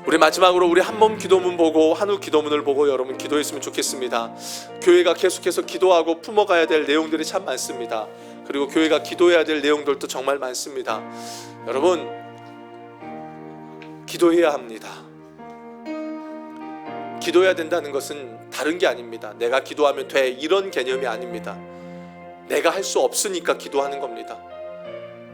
우리 마지막으로 우리 한몸 기도문 보고 한우 기도문을 보고 여러분 기도했으면 좋겠습니다. 교회가 계속해서 기도하고 품어가야 될 내용들이 참 많습니다. 그리고 교회가 기도해야 될 내용들도 정말 많습니다. 여러분 기도해야 합니다. 기도해야 된다는 것은 다른 게 아닙니다. 내가 기도하면 돼 이런 개념이 아닙니다. 내가 할 수 없으니까 기도하는 겁니다.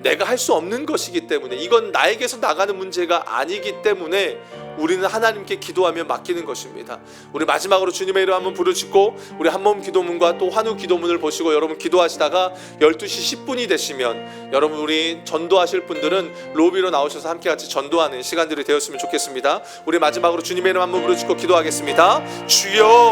내가 할 수 없는 것이기 때문에, 이건 나에게서 나가는 문제가 아니기 때문에 우리는 하나님께 기도하며 맡기는 것입니다. 우리 마지막으로 주님의 이름 한번 부르짖고 우리 한몸 기도문과 또 환우 기도문을 보시고 여러분 기도하시다가 12시 10분이 되시면 여러분 우리 전도하실 분들은 로비로 나오셔서 함께 같이 전도하는 시간들이 되었으면 좋겠습니다. 우리 마지막으로 주님의 이름 한번 부르짖고 기도하겠습니다. 주여